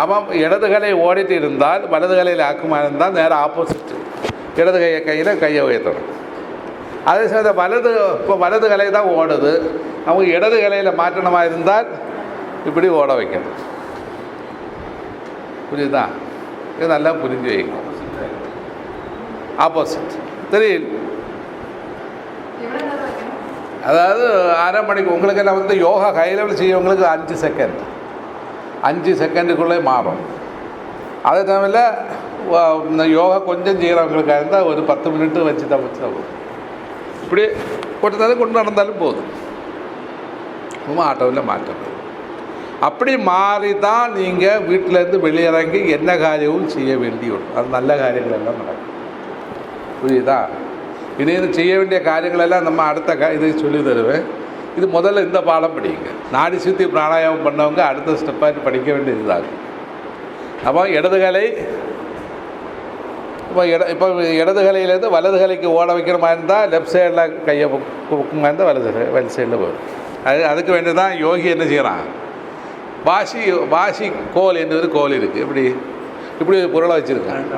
அவன் இடது கலை ஓடிட்டு இருந்தால் வலது கலையில் ஆக்குமா இருந்தால் நேரம் ஆப்போசிட் இடது கையை உயர்த்தணும் அதே சமயத்தில் இப்போ வலது கலை தான் ஓடுது அவங்க இடது கலையில் மாற்றணமாக இருந்தால் இப்படி ஓட வைக்கணும் புரியுதா இது நல்லா புரிஞ்சு வைங்க. ஆப்போசிட் தெரியல. அதாவது அரை மணிக்கு உங்களுக்கெல்லாம் வந்து யோகா ஹை லெவல் செய்யவங்களுக்கு 5 செகண்டுக்குள்ளே மாறும். அதே டைமில் இந்த யோகா கொஞ்சம் செய்கிறவங்களுக்காக இருந்தால் ஒரு 10 மினிட்டு வச்சு தான் போதும். இப்படி கொண்டு நடந்தாலும் போதும். ரொம்ப ஆட்டோவில் மாற்றம். அப்படி மாறி தான் நீங்கள் வீட்டிலேருந்து வெளியிறங்கி என்ன காரியமும் செய்ய வேண்டியுள்ளது. அது நல்ல காரியங்கள் எல்லாம் நடக்கும். புரியுதா? இனியும் செய்ய வேண்டிய காரியங்களெல்லாம் நம்ம அடுத்த இதை சொல்லி தருவேன். இது முதல்ல இந்த பாடம் படிங்க. நாடி சுத்தி பிராணாயாமம் பண்ணவங்க அடுத்த ஸ்டெப்பாக படிக்க வேண்டியது தான். அப்போ இடதுகளை இப்போ இடதுகலையிலேருந்து வலதுகலைக்கு ஓட வைக்கிற மாதிரி இருந்தால் லெஃப்ட் சைடில் கையை மாதிரி இருந்தால் வலது சைடில் போகும். அதுக்கு வேண்டியதான் யோகி என்ன செய்கிறான், வாசி கோல் என்று ஒரு கோல் இருக்குது. இப்படி ஒரு பொருளை வச்சுருக்கான்.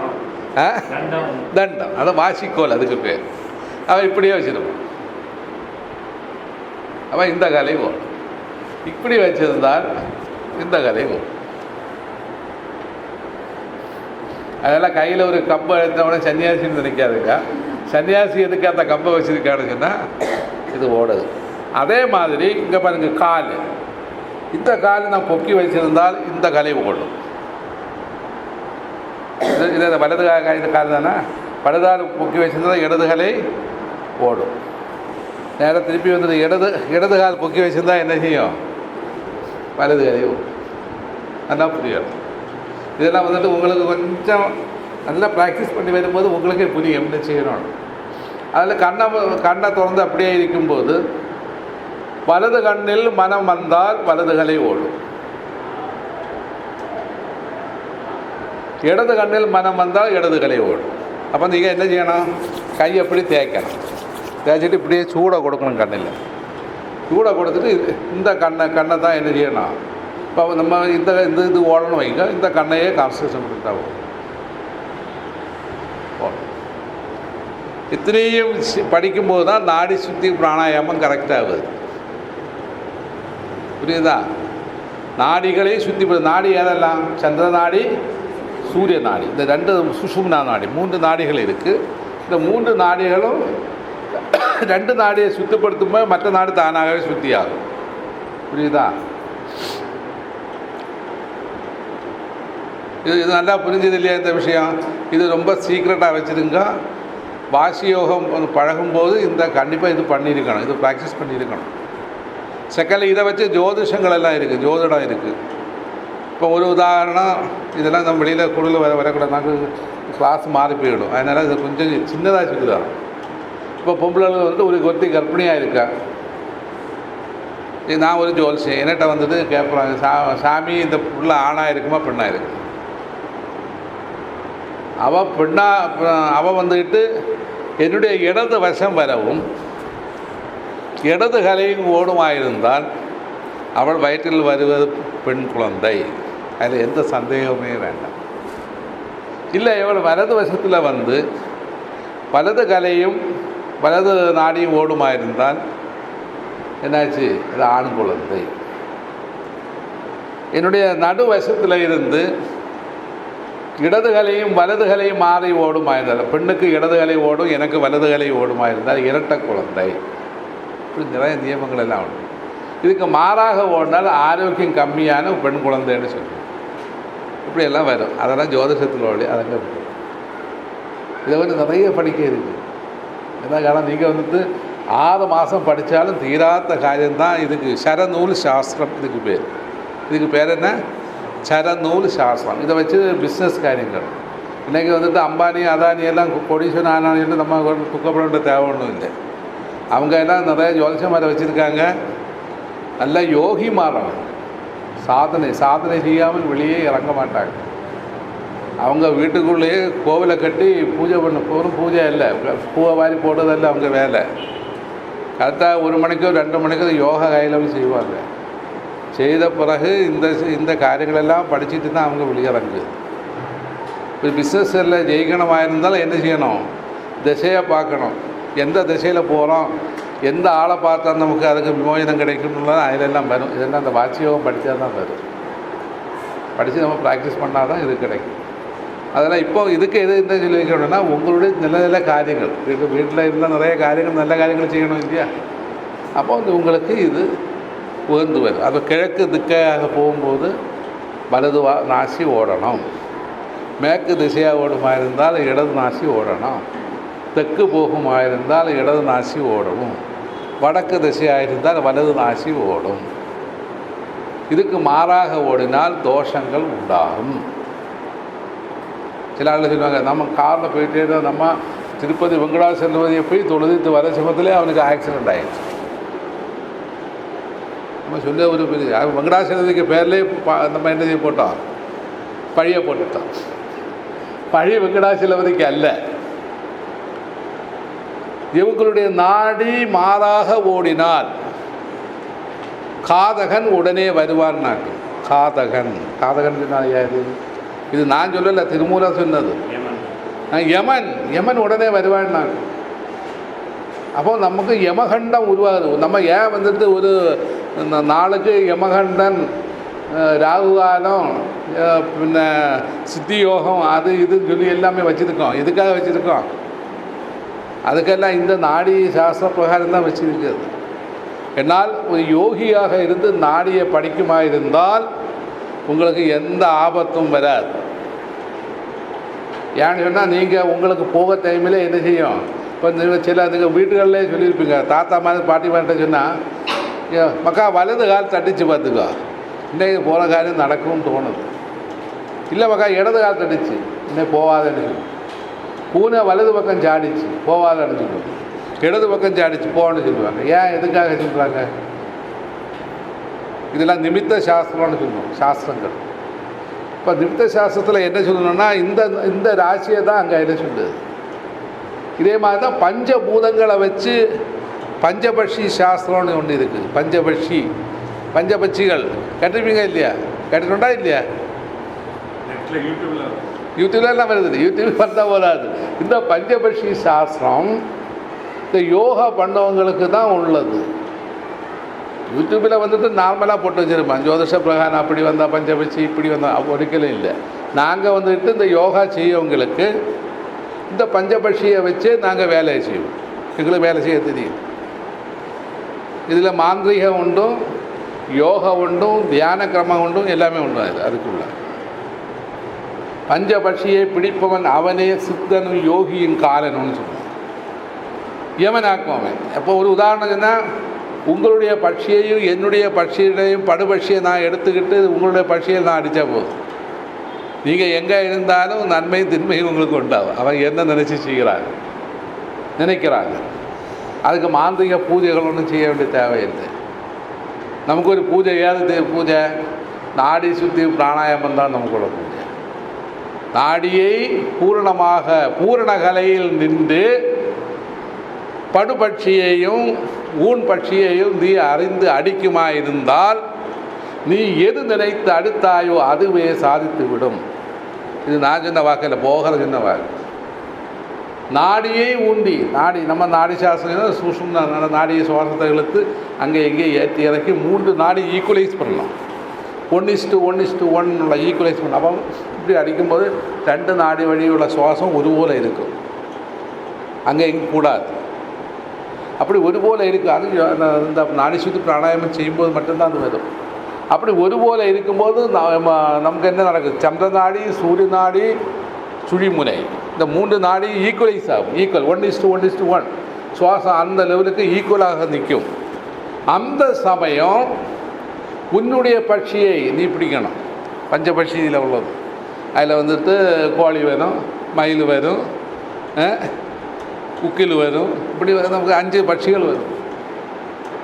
தண்டம், அதான் வாசிக்கோல் அதுக்கு பேர். அவன் இப்படியே வச்சுருப்பான். அவன் இந்த கலை ஓடும். இப்படி வச்சிருந்தால் இந்த கலை ஓடும். அதெல்லாம் கையில் ஒரு கம்பை எடுத்தவொடனே சன்னியாசின்னு நினைக்காதுங்க. சன்னியாசி எதுக்கு அந்த கம்பை வச்சுருக்கான்னு சொன்னால் இது ஓடுது. அதே மாதிரி இங்கே பாருங்க, கால், இந்த கால் நான் பொக்கி வச்சிருந்தால் இந்த கலை ஓடும். இது வலது கால் தானே, வலதால் பொக்கி வச்சிருந்தால் இடது கலை ஓடும். நேரம் திருப்பி வந்தது இடது கால் பொக்கி வச்சிருந்தா என்ன செய்யும், வலது கலை ஓடும். அதான் புரியும். இதெல்லாம் வந்துட்டு உங்களுக்கு கொஞ்சம் நல்லா ப்ராக்டிஸ் பண்ணி வரும்போது உங்களுக்கே புரியும் என்ன செய்யணும். அதில் கண்ணை திறந்து அப்படியே இருக்கும்போது வலது கண்ணில் மனம் வந்தால் வலதுகளை ஓடும், இடது கண்ணில் மனம் வந்தால் இடதுகளை ஓடும். அப்போ நீங்கள் என்ன செய்யணும், கை எப்படி தேய்க்கணும், தேய்ச்சிட்டு இப்படியே சூடை கொடுக்கணும். கண்ணில் சூடை கொடுத்துட்டு இந்த கண்ணை தான் என்ன செய்யணும். இப்போ நம்ம இது ஓடணும் வைங்க, இந்த கண்ணையே கான்சன்ட்ரேஷன் கொடுத்தா ஓடும். இத்தனையும் படிக்கும்போது தான் நாடி சுத்தி பிராணாயாமம் கரெக்டாகுது. புரியுதா? நாடிகளை சுற்றி, நாடி ஏதெல்லாம் சந்திர நாடி, சூரிய நாடி, இந்த 2 சுஷும்னா நாடி, 3 நாடிகள் இருக்குது. இந்த 3 நாடிகளும் 2 நாடியை சுத்தப்படுத்தும் போது மற்ற நாடு தானாகவே சுத்தி ஆகும். புரியுதா? இது நல்லா புரிஞ்சது இல்லையா இந்த விஷயம்? இது ரொம்ப சீக்ரெட்டாக வச்சுருங்க. வாசி யோகம் பழகும்போது இந்த கண்டிப்பாக இது பண்ணியிருக்கணும், இது ப்ராக்டிஸ் பண்ணியிருக்கணும். செகண்ட், இதை வச்சு ஜோதிஷங்கள் எல்லாம் இருக்குது, ஜோதிடம் இருக்குது. இப்போ ஒரு உதாரணம், இதெல்லாம் நம்ம வெளியில் குழுவில் வரக்கூடாது, நாங்கள் கிளாஸ் மாறி போயிடும். அதனால் இதை கொஞ்சம் சின்னதாக சொல்லுதான். இப்போ பொம்பளைகள் வந்து ஒரு ஒருத்தி கர்ப்பிணியாக இருக்கா. நான் ஒரு ஜோல்சியம் என்கிட்ட வந்துட்டு கேட்குறாங்க, சாமி இந்த புள்ள ஆணாக இருக்குமா பெண்ணாக இருக்கு? அவள் வந்துக்கிட்டு என்னுடைய இடது வசம் வரவும் இடது கலையும் ஓடுமாயிருந்தால் அவள் வயிற்றில் வருவது பெண் குழந்தை, அதில் எந்த சந்தேகமே வேண்டாம். இல்லை, இவள் வலது வசத்தில் வந்து வலது கலையும் வலது நாடியும் ஓடுமாயிருந்தால் என்னாச்சு, அது ஆண் குழந்தை. என்னுடைய நடுவசத்தில் இருந்து இடதுகளையும் வலதுகளையும் மாறி ஓடுமாயிருந்தால், பெண்ணுக்கு இடதுகளை ஓடும், எனக்கு வலதுகளை ஓடுமாயிருந்தால் இரட்டை குழந்தை. இப்படி நிறைய நியமங்கள் எல்லாம் உண்டு. இதுக்கு மாறாக ஓடினால் ஆரோக்கியம் கம்மியான பெண் குழந்தைன்னு சொல்லுவோம். இப்படியெல்லாம் வரும். அதெல்லாம் ஜோதிஷத்தில் ஓடி அதெல்லாம் இருக்கும். இதை வந்து நிறைய படிக்க இருக்குது. என்ன காரணம், நீங்கள் வந்துட்டு 6 மாதம் படித்தாலும் தீராத்த காரியம்தான். இதுக்கு சரநூல் சாஸ்திரம் இதுக்கு பேர். இதுக்கு பேர் என்ன, சரநூல் சாஸ்திரம். இதை வச்சு பிஸ்னஸ் காரியங்கள். இன்றைக்கி வந்துட்டு அம்பானி அதானி எல்லாம் கொடிஷன் ஆனான்னு நம்ம துக்கப்பட வேண்டிய தேவை ஒன்றும் இல்லை. அவங்க எல்லாம் நிறைய ஜோதிஷமாரை வச்சுருக்காங்க. நல்ல யோகி மாறணும். சாதனை செய்யாமல் வெளியே இறங்க மாட்டாங்க. அவங்க வீட்டுக்குள்ளேயே கோவிலை கட்டி பூஜை பண்ண போகிறோம். பூஜை இல்லை, பூவை வாரி போடுறதில்லை அவங்க வேலை. கரெக்டாக 1 மணிக்கோ 2 மணிக்கோ யோகா கையில் செய்வாங்க. செய்த பிறகு இந்த காரியங்களெல்லாம் படிச்சுட்டு தான் அவங்க வெளியிறங்குது. இப்போ பிஸ்னஸில் ஜெயிக்கணுமாயிருந்தாலும் என்ன செய்யணும், திசையை பார்க்கணும். எந்த திசையில் போகிறோம், எந்த ஆளை பார்த்தா நமக்கு அதுக்கு விமோசனம் கிடைக்கும்னு அதிலெல்லாம் வரும். இதெல்லாம் அந்த வாட்சியோகம் படித்தா தான் வரும். படித்து நம்ம ப்ராக்டிஸ் பண்ணால் தான் இது கிடைக்கும். அதெல்லாம் இப்போ இதுக்கு எது என்ன சொல்லி வைக்கணும்னா உங்களுடைய நல்ல நல்ல காரியங்கள் வீட்டில் இருந்தால் நிறைய காரியங்கள் நல்ல காரியங்கள் செய்யணும் இல்லையா. அப்போ வந்து உங்களுக்கு இது உயர்ந்து வரும். அப்போ கிழக்கு திக்காக போகும்போது வலது நாசி ஓடணும், மேற்கு திசையாக ஓடுமா இருந்தால் இடது நாசி ஓடணும், தெற்கு போகுமா இருந்தால் இடது நாசி ஓடணும், வடக்கு திசையாக இருந்தால் வலது நாசி ஓடும். இதுக்கு மாறாக ஓடினால் தோஷங்கள் உண்டாகும். சில ஆள் சொல்லுவாங்க, நம்ம காரில் போயிட்டே தான் நம்ம திருப்பதி வெங்கடாசலபதியை போய் தொழுது வர சமயத்திலே அவனுக்கு ஆக்சிடெண்ட் ஆகிடுச்சு. நம்ம சொல்ல ஒரு பெரிய வெங்கடாசலபதிக்கு பேர்லேயே நம்ம என்ன செய்ய போட்டோம், பழியை போட்டுட்டோம். பழி வெங்கடாசலபதிக்கு அல்ல, இவங்களுடைய நாடி மாறாக ஓடினால் காதகன் உடனே வருவான்னாக்கு. காதகன் சொன்னால் யாரு? இது நான் சொல்லலை, திருமூலா சொன்னது. யமன் உடனே வருவான்னாங்க. அப்போ நமக்கு யமகண்டம் உருவாகுது. நம்ம ஏன் வந்துட்டு ஒரு நாளுக்கு யமகண்டன், ராகுகாலம், பின்ன சித்தி யோகம், அது இதுன்னு சொல்லி எல்லாமே வச்சுருக்கோம். எதுக்காக வச்சுருக்கோம்? அதுக்கெல்லாம் இந்த நாடி சாஸ்திர பிரகாரம் தான் வச்சுருக்கிறது. என்னால் ஒரு யோகியாக இருந்து நாடியை படிக்குமா இருந்தால் உங்களுக்கு எந்த ஆபத்தும் வராது. ஏன்னு சொன்னால் நீங்கள் உங்களுக்கு போக டைமில் என்ன செய்யும், இப்போ சில நீங்கள் வீடுகளிலே சொல்லியிருப்பீங்க, தாத்தா மாதிரி பாட்டி மாதிரி சொன்னால் மக்கா வலது கால் தட்டிச்சு பார்த்துக்கோ, இன்றைக்கி போகிற காரியம் நடக்கும்னு தோணுது. இல்லை மக்கா இடது கால் தட்டிச்சு, இன்னைக்கு போகாதுன்னு சொல்லி. பூனை வலது பக்கம் சாடிச்சு, போகாதுன்னு சொல்லுவாங்க. இடது பக்கம் சாடிச்சு போகணும்னு சொல்லுவாங்க. ஏன் எதுக்காக சொல்கிறாங்க? இதெல்லாம் நிமித்த சாஸ்திரம்னு சொல்லுவோம், சாஸ்திரங்கள். இப்போ நிமித்த சாஸ்திரத்தில் என்ன சொல்லணும்னா இந்த ராசியை தான் அங்கே என்ன சொல்லுது. இதே மாதிரி தான் பஞ்சபூதங்களை வச்சு பஞ்சபட்சி சாஸ்திரம்னு ஒன்று இருக்குது. பஞ்சபட்சிகள் கேட்டிருப்பீங்க இல்லையா? கேட்டுட்டா இல்லையா? யூடியூப்லாம் வருது. யூடியூப் வந்தால் போதாது. இந்த பஞ்சபட்சி சாஸ்திரம் இந்த யோகா பண்ணவங்களுக்கு தான் உள்ளது. யூடியூப்பில் வந்துட்டு நார்மலாக போட்டு வச்சுருப்பேன், ஜோதிஷ பிரகாரம் அப்படி வந்தால் பஞ்சபட்சி, இப்படி வந்தால் ஒரிக்கலும் இல்லை. நாங்கள் வந்துட்டு இந்த யோகா செய்யவங்களுக்கு இந்த பஞ்சபட்சியை வச்சு நாங்கள் வேலையை செய்வோம். எங்களுக்கு வேலை செய்ய தெரியும். இதில் மாந்திரிகம் உண்டும், யோகா உண்டும், தியான கிரமம் உண்டும், எல்லாமே உண்டு. அதுக்குள்ள பஞ்சபட்சியை பிடிப்பவன் அவனே சித்தனும் யோகியின் காலனும்னு சொல்லுவான். யமனாக்கும் அவன். அப்போ ஒரு உதாரணம் சொன்னால், உங்களுடைய பட்சியையும் என்னுடைய பட்சியையும் படுபட்சியை நான் எடுத்துக்கிட்டு உங்களுடைய பட்சியை நான் அடித்தா போதும். நீங்கள் எங்கே இருந்தாலும் நன்மையும் தின்மையும் உங்களுக்கு உண்டாகும். அவன் என்ன நினைக்கிறாங்க. அதுக்கு மாந்திரிக பூஜைகள் ஒன்றும் செய்ய வேண்டிய தேவையில்லை. நமக்கு ஒரு பூஜை, ஏது பூஜை? நாடி சுத்தி பிராணாயாமம் தான் நமக்குள்ள பூஜை. நாடியை பூரணகலையில் நின்று படுபட்சியையும் ஊன் பட்சியையும் நீ அறிந்து அடிக்குமா இருந்தால் நீ எது நினைத்து அடுத்தாயோ அதுவே சாதித்து விடும். இது நான் சொன்ன வாக்கில் போகிற சொன்ன வாக்கு. நாடியை ஊண்டி, நம்ம நாடி சாஸ்திரம் சூஷ்ம நாடியை சுவாசத்தை இழுத்து அங்கே எங்கே ஏற்றி இறக்கி 3 நாடி ஈக்குவலைஸ் பண்ணலாம். 1:1:1 உள்ள ஈக்குவலைஸ் பண்ணலாம். அப்போ இப்படி அடிக்கும்போது 2 நாடி வழி உள்ள சுவாசம் ஒருபோல் இருக்கும், அங்கே எங்கே கூடாது. அப்படி ஒருபோல் இருக்குது. அது இந்த நாடி சுத்தி பிராணாயாமம் செய்யும்போது மட்டும்தான் அது வரும். அப்படி ஒருபோல் இருக்கும்போது நமக்கு என்ன நடக்குது? சந்திர நாடி, சூரிய நாடி, சுழிமுனை, இந்த 3 நாடி ஈக்குவலைஸ் ஆகும். ஈக்குவல் 1:1:1 சுவாசம் அந்த லெவலுக்கு ஈக்குவலாக நிற்கும். அந்த சமயம் உன்னுடைய பட்சியை நீ பிடிக்கணும். பஞ்சபட்சியில் உள்ளது. அதில் வந்துட்டு கோழி வரும், மயில் வரும், உக்கில் வரும், இப்படி நமக்கு 5 பட்சிகள் வரும்.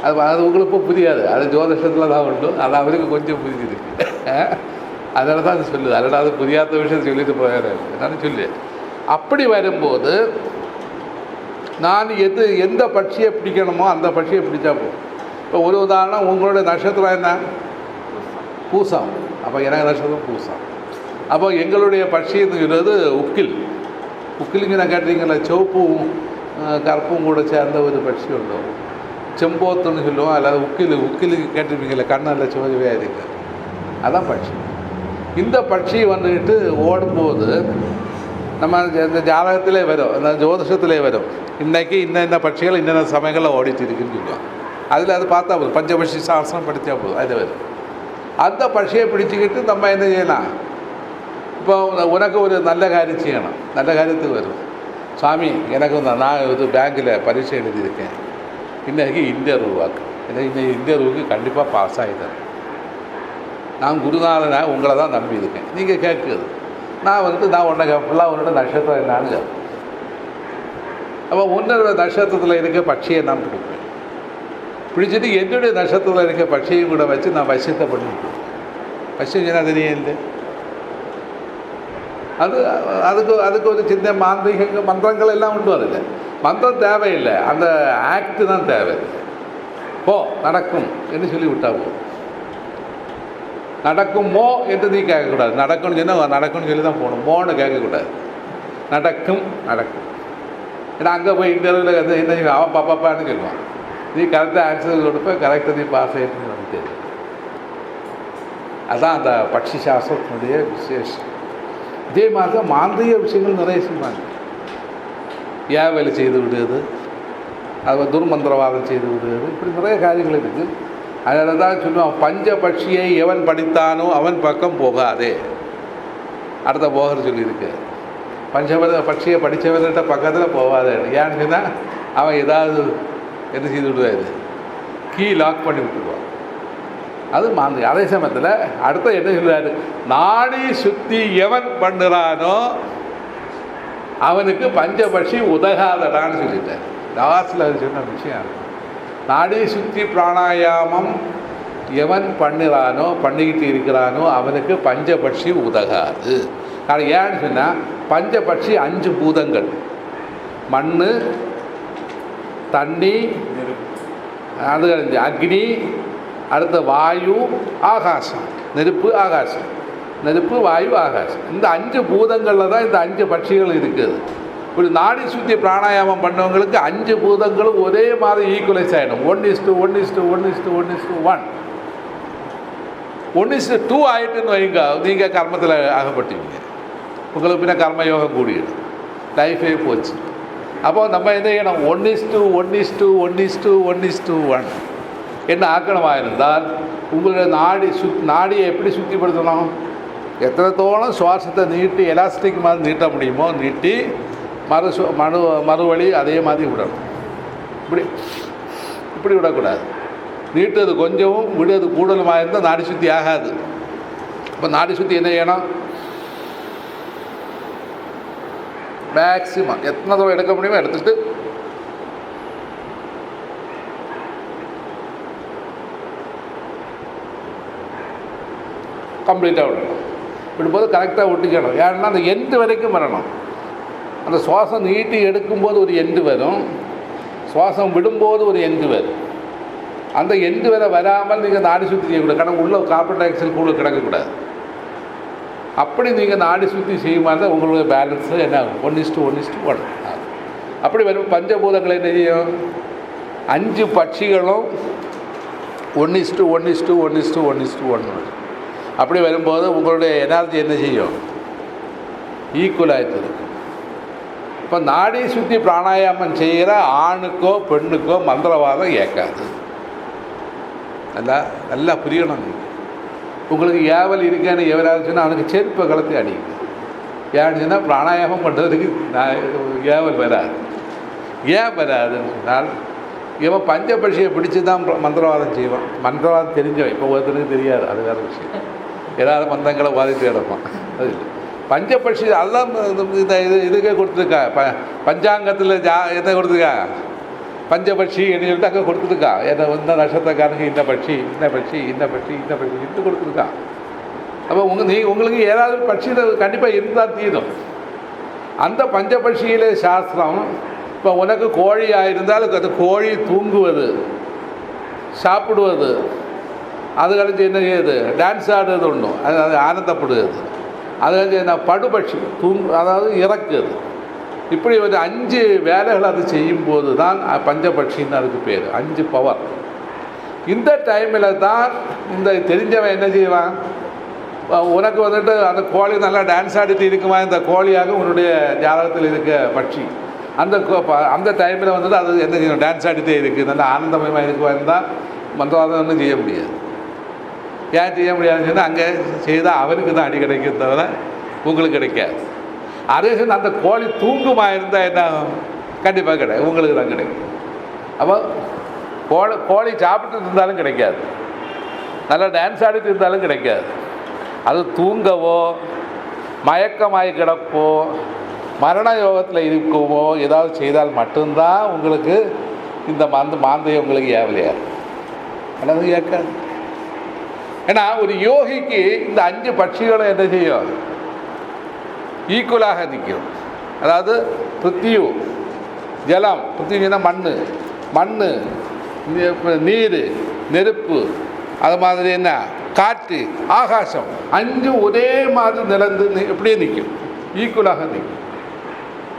அது உங்களுக்கு இப்போ புரியாது, அது ஜோதிஷத்தில் தான் உண்டு. அது அவருக்கு கொஞ்சம் புரிஞ்சுது. அதனால தான் அது சொல்லுது. அதனால் அது புரியாத விஷயம் சொல்லிட்டு போயாரு நான் சொல்லி. அப்படி வரும்போது நான் எந்த பட்சியை பிடிக்கணுமோ அந்த பட்சியை பிடிச்சா போகும். இப்போ ஒரு உதாரணம், உங்களுடைய நட்சத்திரம் என்ன? பூசம். அப்போ எனக்கு நட்சத்திரம் பூசம். அப்போ எங்களுடைய பட்சின்னு சொல்கிறது உக்கிலுங்க. நான் கேட்டீங்களா, சிவப்பும் கருப்பும் கூட சேர்ந்த ஒரு பட்சி உண்டு, செம்போத்துன்னு சொல்லுவோம். அல்லது உக்கிலுக்கு கேட்டிருப்பீங்களா, கண்ணல்ல சிவஜிவையாக இருக்கு, அதான் பட்சி. இந்த பட்சி வந்துட்டு ஓடும்போது நம்ம இந்த ஜாதகத்திலே வரும், அந்த ஜோதிஷத்திலே வரும், இன்றைக்கி இன்ன பட்சிகள் இன்னென்ன சமயங்களில் ஓடிட்டு இருக்குன்னு சொல்லுவோம். அதில் அது பார்த்தா போதும், பஞ்சபட்சி சாஸ்திரம் படித்தா போதும், அது வரும். அந்த பட்சியை பிடிச்சிக்கிட்டு நம்ம என்ன செய்யலாம், இப்போ உனக்கு ஒரு நல்ல காரியம் செய்யணும், நல்ல காரியத்துக்கு வரும். சாமி எனக்கு நான் இது பேங்க்கில் பரீட்சை எழுதியிருக்கேன், இன்றைக்கி இன்டர்வியூவாக்கு, இன்னைக்கு இன்டர்வியூக்கு கண்டிப்பாக பாஸ் ஆகிட்டேன், நான் குருநாதனை உங்களை தான் நம்பி இருக்கேன். நீங்கள் கேட்குது, நான் உன்னை ஃபுல்லாக உன்னோட நட்சத்திரம் என்னான்னு கேட்பேன். அப்போ உன்னோட நட்சத்திரத்தில் இருக்க பட்சியை நான் பிடிப்பேன். பிடிச்சிட்டு என்னுடைய நட்சத்திரத்தில் இருக்க பட்சியையும் கூட வச்சு நான் வசியத்தை பண்ணிவிட்டேன். வசியம் என்ன தெரியல, அதுக்கு ஒரு சின்ன மாந்திரிக மந்திரங்கள் எல்லாம் உண்டு. அதில் மந்திரம் தேவையில்லை, அந்த ஆக்டு தான் தேவை. போ நடக்கும் என்று சொல்லி விட்டா போதும். நடக்குமோ என்று நீ கேட்கக்கூடாது, நடக்கும்னு சொன்னால் நடக்கும்னு சொல்லி தான் போகணும், மோன்னு கேட்கக்கூடாது. நடக்கும் ஏன்னா அங்கே போய் இன்டர்வியூவில் என்ன அவன் பாப்பாப்பான்னு சொல்லுவான், நீ கரெக்டாக ஆன்சர் கொடுப்ப, கரெக்டாக நீ பாஸ் ஆகிட்டு வந்து. அதுதான் அந்த பட்சி சாஸ்திரத்தினுடைய விசேஷம். இதே மாதிரி தான் மாந்திரிய விஷயங்கள் நிறைய செய்வாங்க. ஏவலை செய்து விடுவது, அது துர்மந்திரவாதம் செய்து விடுவது, இப்படி நிறைய காரியங்கள் இருக்குது. அதில் தான் சொல்லுவான், பஞ்சபட்சியை எவன் படித்தானோ அவன் பக்கம் போகாதே, அடுத்த போகிற சொல்லியிருக்கு. பட்சியை படித்தவன்கிட்ட பக்கத்தில் போகாதே. ஏன்னு சொன்னால் அவன் ஏதாவது என்ன செய்து விடுவார், கீ லாக் பண்ணி விட்டுருவான். அது மாந்தி. அதே சமயத்தில் அடுத்த என்ன சொல்லுவார், நாடி சுத்தி எவன் பண்ணுறானோ அவனுக்கு பஞ்சபட்சி உதகாதடான்னு சொல்லிட்டார். லாஸ்டில் அது சொன்ன விஷயம், நாடி சுத்தி பிராணாயாமம் எவன் பண்ணுறானோ பண்ணிக்கிட்டு இருக்கிறானோ அவனுக்கு பஞ்சபட்சி உதகாது. ஆனால் ஏன்னு சொன்னால் பஞ்சபட்சி 5 பூதங்கள், மண், தண்ணி, அது அக்னி, அடுத்த வாயு, ஆகாசம், நெருப்பு, ஆகாசம், நெருப்பு, வாயு, ஆகாசம். இந்த 5 பூதங்களில் தான் இந்த 5 பட்சிகள் இருக்குது. ஒரு நாடி சுத்தி பிராணாயாமம் பண்ணவங்களுக்கு 5 பூதங்களும் ஒரே மாதிரி ஈக்குவலைஸ் ஆகிடும். 1:1:1:1:1 1:2 ஆகிட்டுன்னு வைங்க, நீங்கள் கர்மத்தில் ஆகப்பட்டீங்க, உங்களுக்கு பின்ன கர்மயோகம் கூடிடும், லைஃபே போச்சு. அப்போ நம்ம என்ன செய்யணும், 1:1:1:1:1 என்ன ஆக்கணமாக இருந்தால் உங்களுடைய நாடியை எப்படி சுத்திப்படுத்தணும், எத்தனை தோணும் சுவாசத்தை நீட்டி எலாஸ்டிக் மாதிரி நீட்ட முடியுமோ நீட்டி மறுவழி அதே மாதிரி விடணும். இப்படி விடக்கூடாது. நீட்டுறது கொஞ்சமும் விடுறது கூடுதலுமாக இருந்தால் நாடி சுத்தி ஆகாது. இப்போ நாடி சுத்தி என்ன செய்யணும், மேக்சிமம் எத்தனை தடவை எடுக்க முடியுமோ எடுத்துட்டு கம்ப்ளீட்டாக விடணும். விடும்போது கரெக்டாக விட்டுக்கணும். ஏன்னா அந்த எண்டு வரைக்கும் வரணும். அந்த சுவாசம் நீட்டி எடுக்கும்போது ஒரு எண்டு வரும், சுவாசம் விடும்போது ஒரு எண்டு வரும். அந்த எண்டு வரை வராமல் நீங்கள் நாடி சுற்றி செய்யக்கூடாது. கடவுள் உள்ள கார்பன் டை ஆக்சைடு கூட கிடக்கக்கூடாது. அப்படி நீங்கள் நாடி சுற்றி செய்யுமா இருந்தால் உங்களுடைய பேலன்ஸு என்ன ஆகும், 1:1:1 அப்படி வரும். பஞ்சபூதங்கள் என்ன செய்யும், 5 பட்சிகளும் 1:1:1:1 அப்படி வரும்போது உங்களுடைய எனர்ஜி என்ன செய்யும், ஈக்குவல் ஆகிட்டு இருக்கும். இப்போ நாடி சுற்றி பிராணாயாமம் செய்கிற ஆணுக்கோ பெண்ணுக்கோ மந்திரவாதம் ஏற்காது. நல்லா புரியணும். உங்களுக்கு ஏவல் இருக்கான்னு எவராது சொன்னால் அவனுக்கு செருப்பை கலத்தி அடிக்கும். ஏன்னு சொன்னால் பிராணாயாமம் பண்ணுறதுக்கு ஏவல் வராது. ஏன் வராதுன்னு சொன்னால் இவன் பஞ்சபட்சியை பிடிச்சி தான் மந்திரவாதம் செய்வான். மந்திரவாதம் தெரிஞ்சவன், இப்போ ஒருத்தருக்கு தெரியாது, அது வேறு விஷயம். ஏதாவது மந்திரங்களை வாதிட்டு கிடப்பான். அது இல்லை பஞ்சபட்சி. அதுதான் இதுக்கே கொடுத்துருக்கா, பஞ்சாங்கத்தில் என்ன கொடுத்துருக்கா, பஞ்சபட்சி என்று சொல்லிட்டு அங்கே கொடுத்துருக்கா. என்ன இந்த நட்சத்திரக்காரங்க இந்த பட்சி இந்த பட்சி இந்த பட்சி இந்த பட்சி இது கொடுத்துருக்கா. அப்போ உங்களுக்கு ஏதாவது பட்சியில் கண்டிப்பாக இருந்தால் தீரும். அந்த பஞ்சபட்சியிலே சாஸ்திரம், இப்போ உனக்கு கோழியாக இருந்தாலும் அது கோழி தூங்குவது, சாப்பிடுவது, அது கழிச்சு என்ன செய்யுது, டான்ஸ் ஆடுறது ஒன்றும், அது ஆனந்தப்படுவது, அது கழிச்சு என்ன படுபட்சி அதாவது இறக்குது. இப்படி ஒரு 5 வேலைகள் அது செய்யும்போது தான் பஞ்சபட்சின்னு அதுக்கு பேர். 5 பவர். இந்த டைமில் தான் இந்த தெரிஞ்சவன் என்ன செய்வான், உனக்கு வந்துட்டு அந்த கோழி நல்லா டான்ஸ் ஆடிட்டு இருக்குமா, இந்த கோழியாக உன்னுடைய ஜாதகத்தில் இருக்க பட்சி அந்த டைமில் வந்துட்டு அது என்ன செய்யணும், டான்ஸ் ஆடிட்டே இருக்குது, நல்லா ஆனந்தமயமாக இருக்குவா இருந்தால் மந்திரவாதம் ஒன்றும் செய்ய முடியாது. ஏன் செய்ய முடியாதுன்னு சொன்னால் அங்கே செய்தால் அவருக்கு தான் அடி கிடைக்கும் தவிர உங்களுக்கு கிடைக்காது. அதே அந்த கோழி தூங்குமா இருந்தால் என்ன கண்டிப்பாக கிடையாது, உங்களுக்கு தான் கிடைக்கும். அப்போ கோழி சாப்பிட்டு இருந்தாலும் கிடைக்காது, நல்லா டான்ஸ் ஆடிட்டு இருந்தாலும் கிடைக்காது. அது தூங்கவோ மயக்கமாகி கிடப்போ மரண யோகத்தில் இருக்கவோ ஏதாவது செய்தால் மட்டும்தான் உங்களுக்கு இந்த மாந்தையை உங்களுக்கு ஏவலையாது, அல்லது ஏற்காது. ஏன்னா ஒரு யோகிக்கு இந்த 5 பட்சிகளும் என்ன செய்யும், ஈக்குவலாக நிற்கும். அதாவது பிருத்தியு ஜலம், பிருத்திவினா மண், நீர், நெருப்பு, அது மாதிரி என்ன காற்று, ஆகாசம், 5 ஒரே மாதிரி நிலந்து எப்படியே நிற்கும், ஈக்குவலாக நிற்கும்.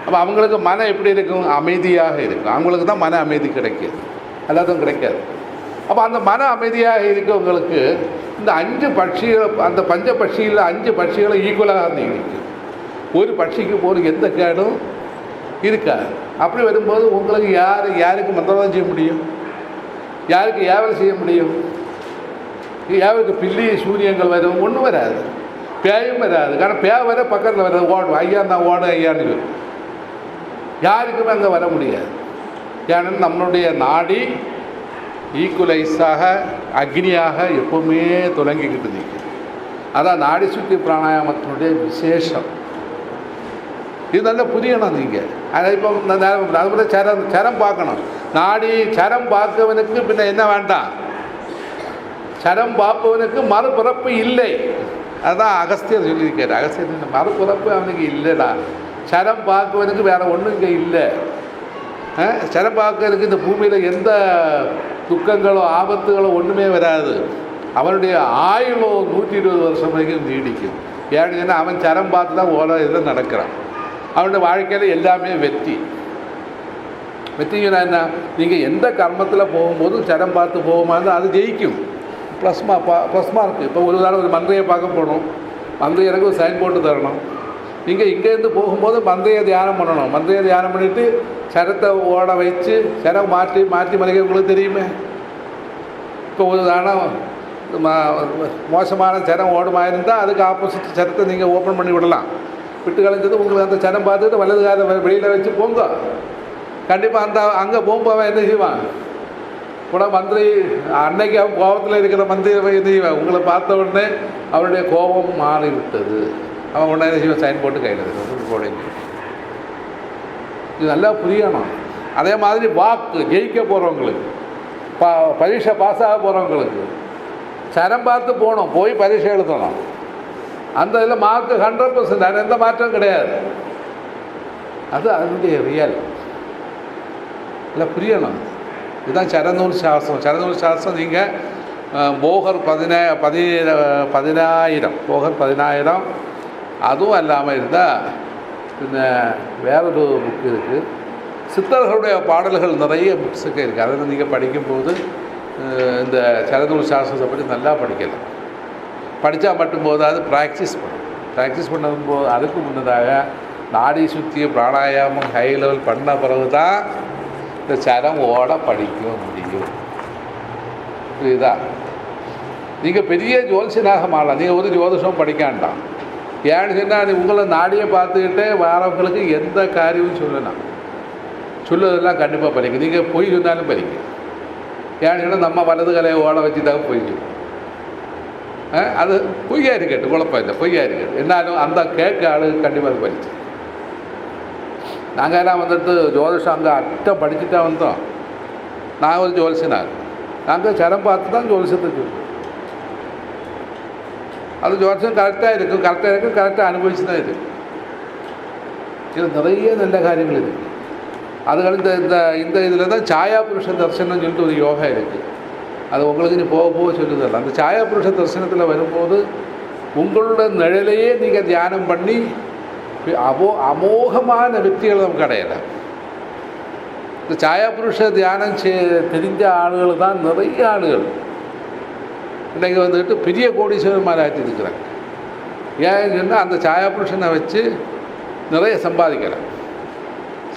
அப்போ அவங்களுக்கு மனம் எப்படி இருக்கும், அமைதியாக இருக்கும். அவங்களுக்கு தான் மன அமைதி கிடைக்கிது, எல்லாத்துக்கும் கிடைக்காது. அப்போ அந்த மன அமைதியாக இருக்கவங்களுக்கு இந்த 5 பட்சிகள், அந்த பஞ்ச பட்சியில் 5 பட்சிகளை ஈக்குவலாக நிற்கும். ஒரு பட்சிக்கு போகிற எந்த கேடும் இருக்காது. அப்படி வரும்போது உங்களுக்கு யாருக்கு மந்திரவாதம் செய்ய முடியும், யாருக்கு ஏவலை செய்ய முடியும்? யாருக்கு பில்லி சூரியங்கள் வரும், ஒன்றும் வராது, பேயும் வராது. காரணம் பே வர பக்கத்தில் வராது, ஓடும், ஐயா தான் ஓடும் ஐயான்னு வரும். யாருக்குமே அங்கே வர முடியாது. ஏன்னா நம்மளுடைய நாடி ஈக்குவலைஸாக அக்னியாக எப்போவுமே தொடங்கிக்கிட்டு நிற்கும். அதான் நாடி சுத்தி பிராணாயாமத்தினுடைய விசேஷம். இது நல்லா புரியணும் நீங்கள். அதை இப்போ அது போல சரம் பார்க்கணும். நாடி சரம் பார்க்கவனுக்கு பின்ன என்ன வேண்டாம், சரம் பார்ப்பவனுக்கு மறுபிறப்பு இல்லை. அதுதான் அகஸ்தியர் சொல்லியிருக்காரு. அகஸ்தியர் மறுபிறப்பு அவனுக்கு இல்லைடா, சரம் பார்க்கவனுக்கு வேறு ஒன்றும் இங்கே இல்லை. சரம் பார்க்கறதுக்கு இந்த பூமியில் எந்த துக்கங்களோ ஆபத்துகளோ ஒன்றுமே வராது. அவனுடைய ஆயுளோ 120 வருஷம் வரைக்கும் நீடிக்கும். ஏன்னு சொன்னால் அவன் சரம் பார்த்து தான் ஓட இதில் நடக்கிறான். அவனுடைய வாழ்க்கையில் எல்லாமே வெற்றிங்கன்னா என்ன, நீங்கள் எந்த கர்மத்தில் போகும்போதும் சரம் பார்த்து போகும்போது அது ஜெயிக்கும். Plus mark. இப்போ ஒரு தடவை ஒரு மந்தையை பார்க்க போகணும், மந்தை எனக்கு ஒரு சைன் போட்டு தரணும். நீங்கள் இங்கேருந்து போகும்போது மந்தையை தியானம் பண்ணணும். மந்தையை தியானம் பண்ணிவிட்டு சரத்தை ஓட வச்சு சரம் மாற்றி மறைக்க உங்களுக்கு தெரியுமே. இப்போ ஒரு தானம் மோசமான சரம் ஓடுமாயிருந்தால் அதுக்கு ஆப்போசிட் சரத்தை நீங்கள் ஓப்பன் பண்ணி விடலாம். விட்டு கலைஞ்சது உங்களுக்கு அந்த சரம் பார்த்துட்டு வலது காதை வெளியில் வச்சு போங்க. கண்டிப்பாக அங்கே போகும்போது என்ன செய்வான், கூட மந்திரி அன்னைக்கு அவன் கோபத்தில் இருக்கிற மந்திரி என்ன செய்வான், உங்களை பார்த்த உடனே அவருடைய கோபம் மாறிவிட்டது. அவன் உடனே என்ன செய்வான், சைன் போட்டு கையில் போடுங்க. இது நல்லா புரியணும். அதே மாதிரி வாக்கு ஜெயிக்க போகிறவங்களுக்கு, பரீட்சை பாஸாக போகிறவங்களுக்கு சரம் பார்த்து போகணும், போய் பரீட்சை எழுதணும். அந்த இதில் மார்க்கு 100%, அது எந்த மாற்றம் கிடையாது. அது அதனுடைய ரியல் இல்லை, புரியணும். இதுதான் சரநூல் சாஸ்திரம். சரநூல் சாஸ்திரம் நீங்கள் போகர் 10,000 போகர் 10,000 அதுவும் இல்லாமல் இருந்தால் பின்ன வேறொரு புக்கு இருக்குது. சித்தர்களுடைய பாடல்கள் நிறைய புக்ஸுக்கு இருக்குது. அதை நீங்கள் படிக்கும்போது இந்த சரநூல் சாஸ்திரத்தை பற்றி நல்லா படிக்கலாம். படித்தா மட்டும்போதாவது ப்ராக்டிஸ் பண்ணும்போது அதுக்கு முன்னதாக நாடி சுற்றி பிராணாயாமம் ஹை லெவல் பண்ண பிறகு தான் இந்த சரம் ஓட படிக்க முடியும். புரியுதா? நீங்கள் பெரிய ஜோதிஷனாக மாறலாம், நீங்கள் ஒரு ஜோதிஷம் படிக்காண்டாம். ஏன்னு சொன்னால் உங்களை நாடியை பார்த்துக்கிட்டே வரவங்களுக்கு எந்த காரியமும் சொல்லலாம் கண்டிப்பாக படிக்கும். நீங்கள் பொய் சொன்னாலும் படிக்கும். ஏன்னு சொன்னால் நம்ம வலது கலையை ஓட வச்சு தான் பொய் சொல்லுவோம். அது பொய்யா இருக்கட்டும், குழப்பம் இல்லை, பொய்யா இருக்கட்டும். என்னாலும் அந்த கேட்க ஆளு கண்டிப்பாக அது படிச்சு. நாங்கள் எல்லாம் வந்துட்டு ஜோதிஷம் அங்கே அட்டை படிச்சுட்டா வந்தோம். நான் ஒரு ஜோதிஷனாக நாங்கள் சரம் பார்த்து தான் ஜோதிஷத்தை சொல்லுவோம். அது ஜோதிஷம் கரெக்டாக இருக்கும், கரெக்டாக அனுபவிச்சு தான் இருக்குது. இதில் நிறைய நல்ல காரியங்கள் இருக்குது. அதுகள் இந்த இதில் தான் சாயா புருஷ தரிசனம்னு சொல்லிட்டு ஒரு யோகா இருக்குது. அது உங்களுக்கு நீ போக சொல்லுதல்ல. அந்த சாயா புருஷ தரிசனத்தில் வரும்போது உங்களோட நிழலையே நீங்கள் தியானம் பண்ணி அமோகமான வெற்றிகள் நமக்கு அடையலை. இந்த சாயா புருஷ தியானம் தெரிஞ்ச ஆளுகள் தான் நிறைய ஆளுகள் இன்றைக்கு வந்துட்டு பெரிய கோடீஸ்வரர் மாதிரி ஆற்றி இருக்கிறாங்க. ஏன்னு சொன்னால் அந்த சாயா புருஷனை வச்சு நிறைய சம்பாதிக்கலாம்.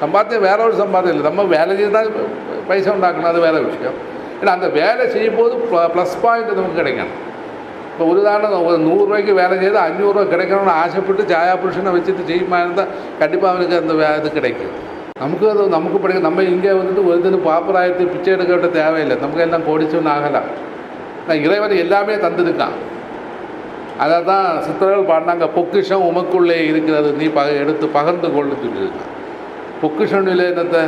சம்பாத்தியம் வேற ஒரு சம்பாத்தியம் இல்லை, நம்ம வேலை செய்து தான் பைசா உண்டாக்கணும், அது வேறு விஷயம். ஏன்னா அந்த வேலை செய்யும் போது ப்ளஸ் பாயிண்ட் நமக்கு கிடைக்கணும். இப்போ ஒரு உதாரணம், ஒரு 100 ரூபாய்க்கு வேலை செய்து 500 ரூபா கிடைக்கணும்னு ஆசைப்பட்டு சாயா புருஷனை வச்சுட்டு செய்யுமா இருந்தால் கண்டிப்பாக அவனுக்கு அந்த இது கிடைக்கும். நமக்கு படிக்க நம்ம இங்கே வந்துட்டு ஒரு தினம் பாப்பராயத்து பிச்சை எடுக்க விட்ட தேவையில்லை, நமக்கு எல்லாம் கோடிச்சோன்னு ஆகலாம். நான் இறைவன் எல்லாமே தந்துருக்கான். அதை தான் சித்தர்கள் பாடினாங்க, பொக்கிஷம் உமக்குள்ளே இருக்கிறது நீ எடுத்து பகிர்ந்து கொள்ளு சொல்லியிருக்கான். பொக்கிஷம் இல்லை என்னத்தை,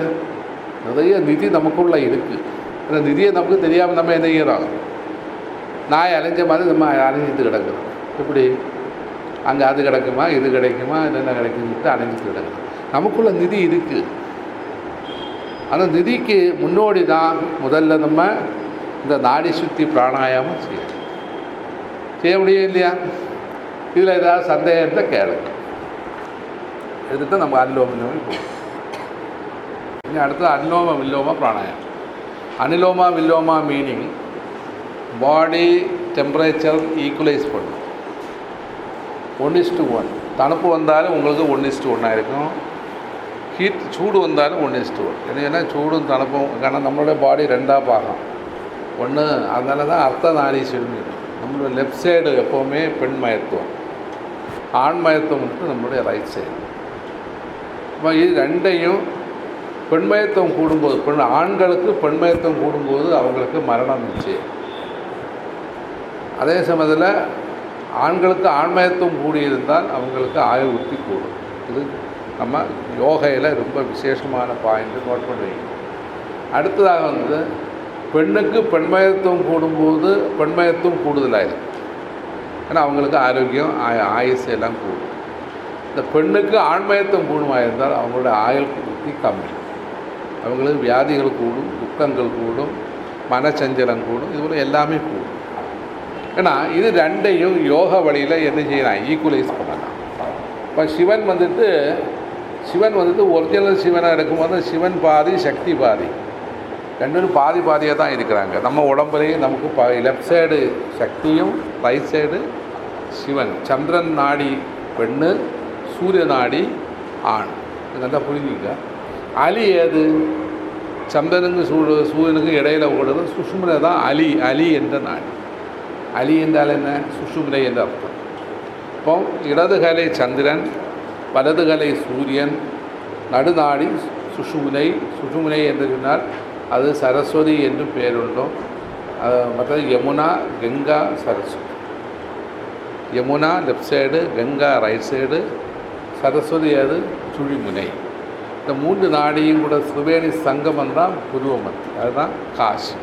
நிறைய நிதி நமக்குள்ளே இருக்குது. அந்த நிதியை நமக்கு தெரியாமல் நம்ம என்ன செய்கிறோம், நாய் அலைஞ்ச மாதிரி நம்ம அலைஞ்சிட்டு கிடக்குறோம். எப்படி அங்கே அது கிடைக்குமா இது கிடைக்குமா என்னென்ன கிடைக்குன்ட்டு அலைஞ்சிட்டு கிடக்குறோம். நமக்குள்ள நிதி இருக்குது. அந்த நிதிக்கு முன்னோடி தான் முதல்ல நம்ம இந்த நாடி சுத்தி பிராணாயாமம் செய்ய முடியும் இல்லையா? இதில் ஏதாவது சந்தேகம் இருந்தால் கேளுங்க, எடுத்து நம்ம அனுலோம வில்லோமம் போகும். இனி அடுத்தது அனுலோம வில்லோம பிராணாயாமம். அனுலோமா வில்லோமா மீனிங் பாடி டெம்பரேச்சர் ஈக்குவலைஸ் பண்ணும். 1:1. தணுப்பு வந்தாலும் உங்களுக்கு 1:1 இருக்கும். ஹீட் சூடு வந்தாலும் 1:1. ஏன்னா சூடும் தணுப்பும், കാരണം நம்மளுடைய பாடி 2ஆக பாகம். ஒன்று அதனால தான் அர்த்த நாடி சொல்லிடும். நம்மளோட லெஃப்ட் சைடு எப்போவுமே பெண் மயத்துவம், ஆண் மயத்துவம் வந்து நம்மளுடைய ரைட் சைடு. இப்போ இது ரெண்டையும் பெண்மயத்துவம் கூடும்போது, ஆண்களுக்கு பெண்மயத்துவம் கூடும்போது அவங்களுக்கு மரணம் நிச்சயம். அதே சமயத்தில் ஆண்களுக்கு ஆண்மயத்துவம் கூடியிருந்தால் அவங்களுக்கு ஆயுள் உத்தி கூடும். இது நம்ம யோகையில் ரொம்ப விசேஷமான பாயிண்ட் நோட் பண்ணுவீங்க. அடுத்ததாக வந்து பெண்ணுக்கு பெண்மயத்துவம் கூடும்போது பெண்மயத்துவம் கூடுதலாயிருக்கு. ஏன்னா அவங்களுக்கு ஆரோக்கியம் ஆயுசு எல்லாம் கூடும். இந்த பெண்ணுக்கு ஆண்மயத்துவம் கூடுமாக இருந்தால் அவங்களோட ஆயுள் உத்தி கம்மி. அவங்களுக்கு வியாதிகள் கூடும், துக்கங்கள் கூடும், மனச்சஞ்சலம் கூடும், இதுபோல் எல்லாமே கூடும். ஏன்னா இது ரெண்டையும் யோகா வழியில் என்ன செய்யலாம், ஈக்குவலைஸ் பண்ணலாம். இப்போ சிவன் வந்துட்டு ஒரிஜினல் சிவனாக இருக்கும்போது சிவன் பாதி சக்தி பாதி, ரெண்டும் பாதி பாதியாக தான் இருக்கிறாங்க. நம்ம உடம்புலையும் நமக்கு லெஃப்ட் சைடு சக்தியும் ரைட் சைடு சிவன். சந்திரன் நாடி பெண்ணு, சூரிய நாடி ஆண். இது நல்லா புரிஞ்சுக்க. அலி ஏது, சந்திரனுக்கு சூரியனுக்கு இடையில ஓடுறது சுஷும்னை தான் அலி என்ற நாடி. அலி என்றால் என்ன, சுஷும்னை என்ற அர்த்தம். இப்போ இடதுகலை சந்திரன், வலதுகலை சூரியன், நடுநாடி சுஷும்னை என்று சொன்னால் அது சரஸ்வதி என்று பெயருண்டும். மற்றது Yamuna, Ganga, Saraswati. Yamuna left side, Ganga right side, Saraswati அது சுழிமுனை. இந்த 3 நாடியும் கூட சுவேணி சங்கமம் தான் புருவமத்தி, அதுதான் காசி.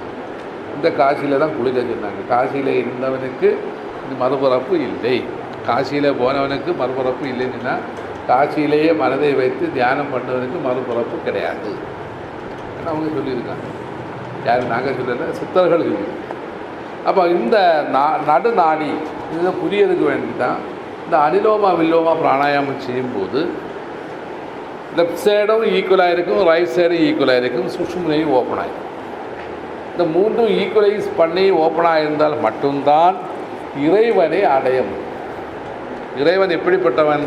இந்த காசியில் தான் குளிக்க சொன்னாங்க. காசியில் இருந்தவனுக்கு மறுபிறப்பு இல்லை, காசியில் போனவனுக்கு மறுபிறப்பு இல்லைன்னா காசியிலேயே மனதை வைத்து தியானம் பண்ணுவதற்கு மறுபிறப்பு கிடையாது அவங்க சொல்லியிருக்காங்க. யார் நாங்கள் சொல்லலை, சித்தர்கள் சொல்லி. அப்போ இந்த நடுநாடி இதை புரியறதுக்கு வேண்டி தான் இந்த அனுலோமா வில்லோமா பிராணாயாமம் செய்யும்போது லெஃப்ட் சைடும் ஈக்குவலாக இருக்கும், ரைட் சைடும் ஈக்குவலாக இருக்கும், சுஷும்னையும் ஓப்பன் ஆகிடும். இந்த 3ம் ஈக்குவலைஸ் பண்ணி ஓப்பனாக இருந்தால் மட்டும்தான் இறைவனை அடைய முடியும். இறைவன் எப்படிப்பட்டவன்,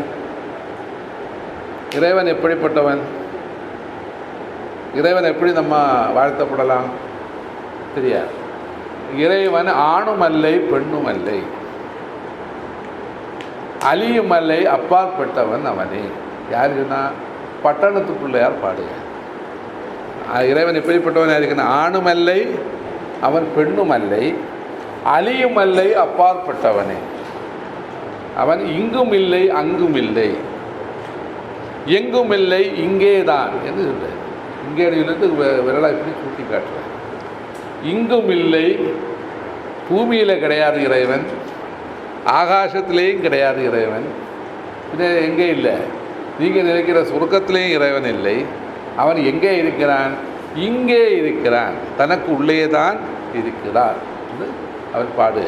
இறைவன் எப்படி நம்ம வாழ்த்தப்படலாம் தெரியாது. இறைவன் ஆணும் அல்லை பெண்ணும் அல்லை, அலியும் அல்லை, அப்பாற்பட்டவன் அவனே. யாருக்குன்னா பட்டணத்து பிள்ளையார் பாடுக. இறைவன் எப்படிப்பட்டவனாக இருக்குன்னா ஆணும் அல்லை, அவன் பெண்ணும் அல்லை, அலியும் அல்லை, அப்பாற்பட்டவனே. அவன் இங்கும் இல்லை அங்கும் இல்லை, எங்கும் இல்லை இங்கே தான் என்று சொல்கிறேன். இங்கே இருந்து விரலை இப்படி கூட்டி காட்டுறேன். இங்கும் இல்லை, பூமியில் கிடையாது இறைவன், ஆகாசத்திலேயும் கிடையாது இறைவன். இது எங்கே இல்லை, நீங்கள் நினைக்கிற சுருக்கத்திலேயும் இறைவன் இல்லை. அவன் எங்கே இருக்கிறான், இங்கே இருக்கிறான், தனக்கு உள்ளே தான் இருக்கிறான் என்று அவன் பாடு.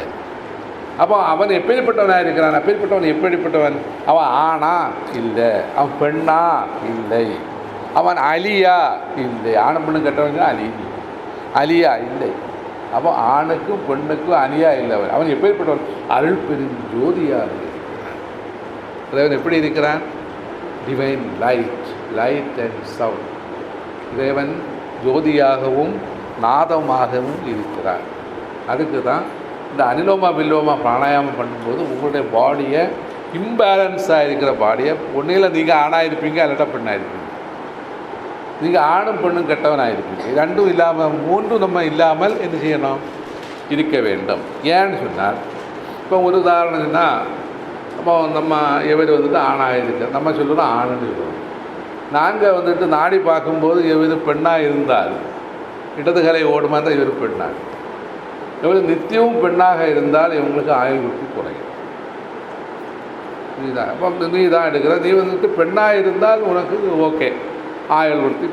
அப்போ அவன் எப்படிப்பட்டவனாக இருக்கிறான், எப்படிப்பட்டவன் எப்படிப்பட்டவன், அவன் ஆணா இல்லை, அவன் பெண்ணா இல்லை, அவன் அலியா இல்லை. ஆணும் பெண்ணு கெட்டவன் அலியா இல்லை. அப்போ ஆணுக்கும் பெண்ணுக்கும் அலியா இல்லை. அவன் எப்படிப்பட்டவன், அருள் பெரும் ஜோதியாக இருக்கிறான். இறைவன் எப்படி இருக்கிறான்? Divine light and sound. இறைவன் ஜோதியாகவும் நாதமாகவும் இருக்கிறார். அதுக்கு தான் இந்த அனுலோமா வில்லோமா பிராணாயாமம் பண்ணும்போது உங்களுடைய பாடியை இம்பேலன்ஸாக இருக்கிற பாடியை ஒன்றில் நீங்கள் ஆணாக இருப்பீங்க, அல்லட்டா பெண்ணாக இருப்பீங்க. நீங்கள் ஆணும் பெண்ணும் கெட்டவனாக இருப்பீங்க. ரெண்டும் இல்லாமல் மூன்றும் நம்ம இல்லாமல் என்ன செய்யணும்? இருக்க வேண்டும். ஏன்னு சொன்னால் இப்போ ஒரு உதாரணம் சொன்னால் அப்போ நம்ம எவர் வந்துட்டு ஆணாக இருக்க நம்ம சொல்லுறோம் ஆணுன்னு சொல்லுவோம். நாங்கள் வந்துட்டு நாடி பார்க்கும்போது எவர் பெண்ணாக இருந்தால் இடதுகரை ஓடுமா தான் இவர் பெண்ணாக, இவர் நித்தியமும் பெண்ணாக இருந்தால் இவங்களுக்கு ஆயுள் குறையும். நீ தான் அப்போ நீ தான் எடுக்கிற, நீ வந்துட்டு பெண்ணாக இருந்தால் உனக்கு ஓகே, ஆயுள் விருத்தி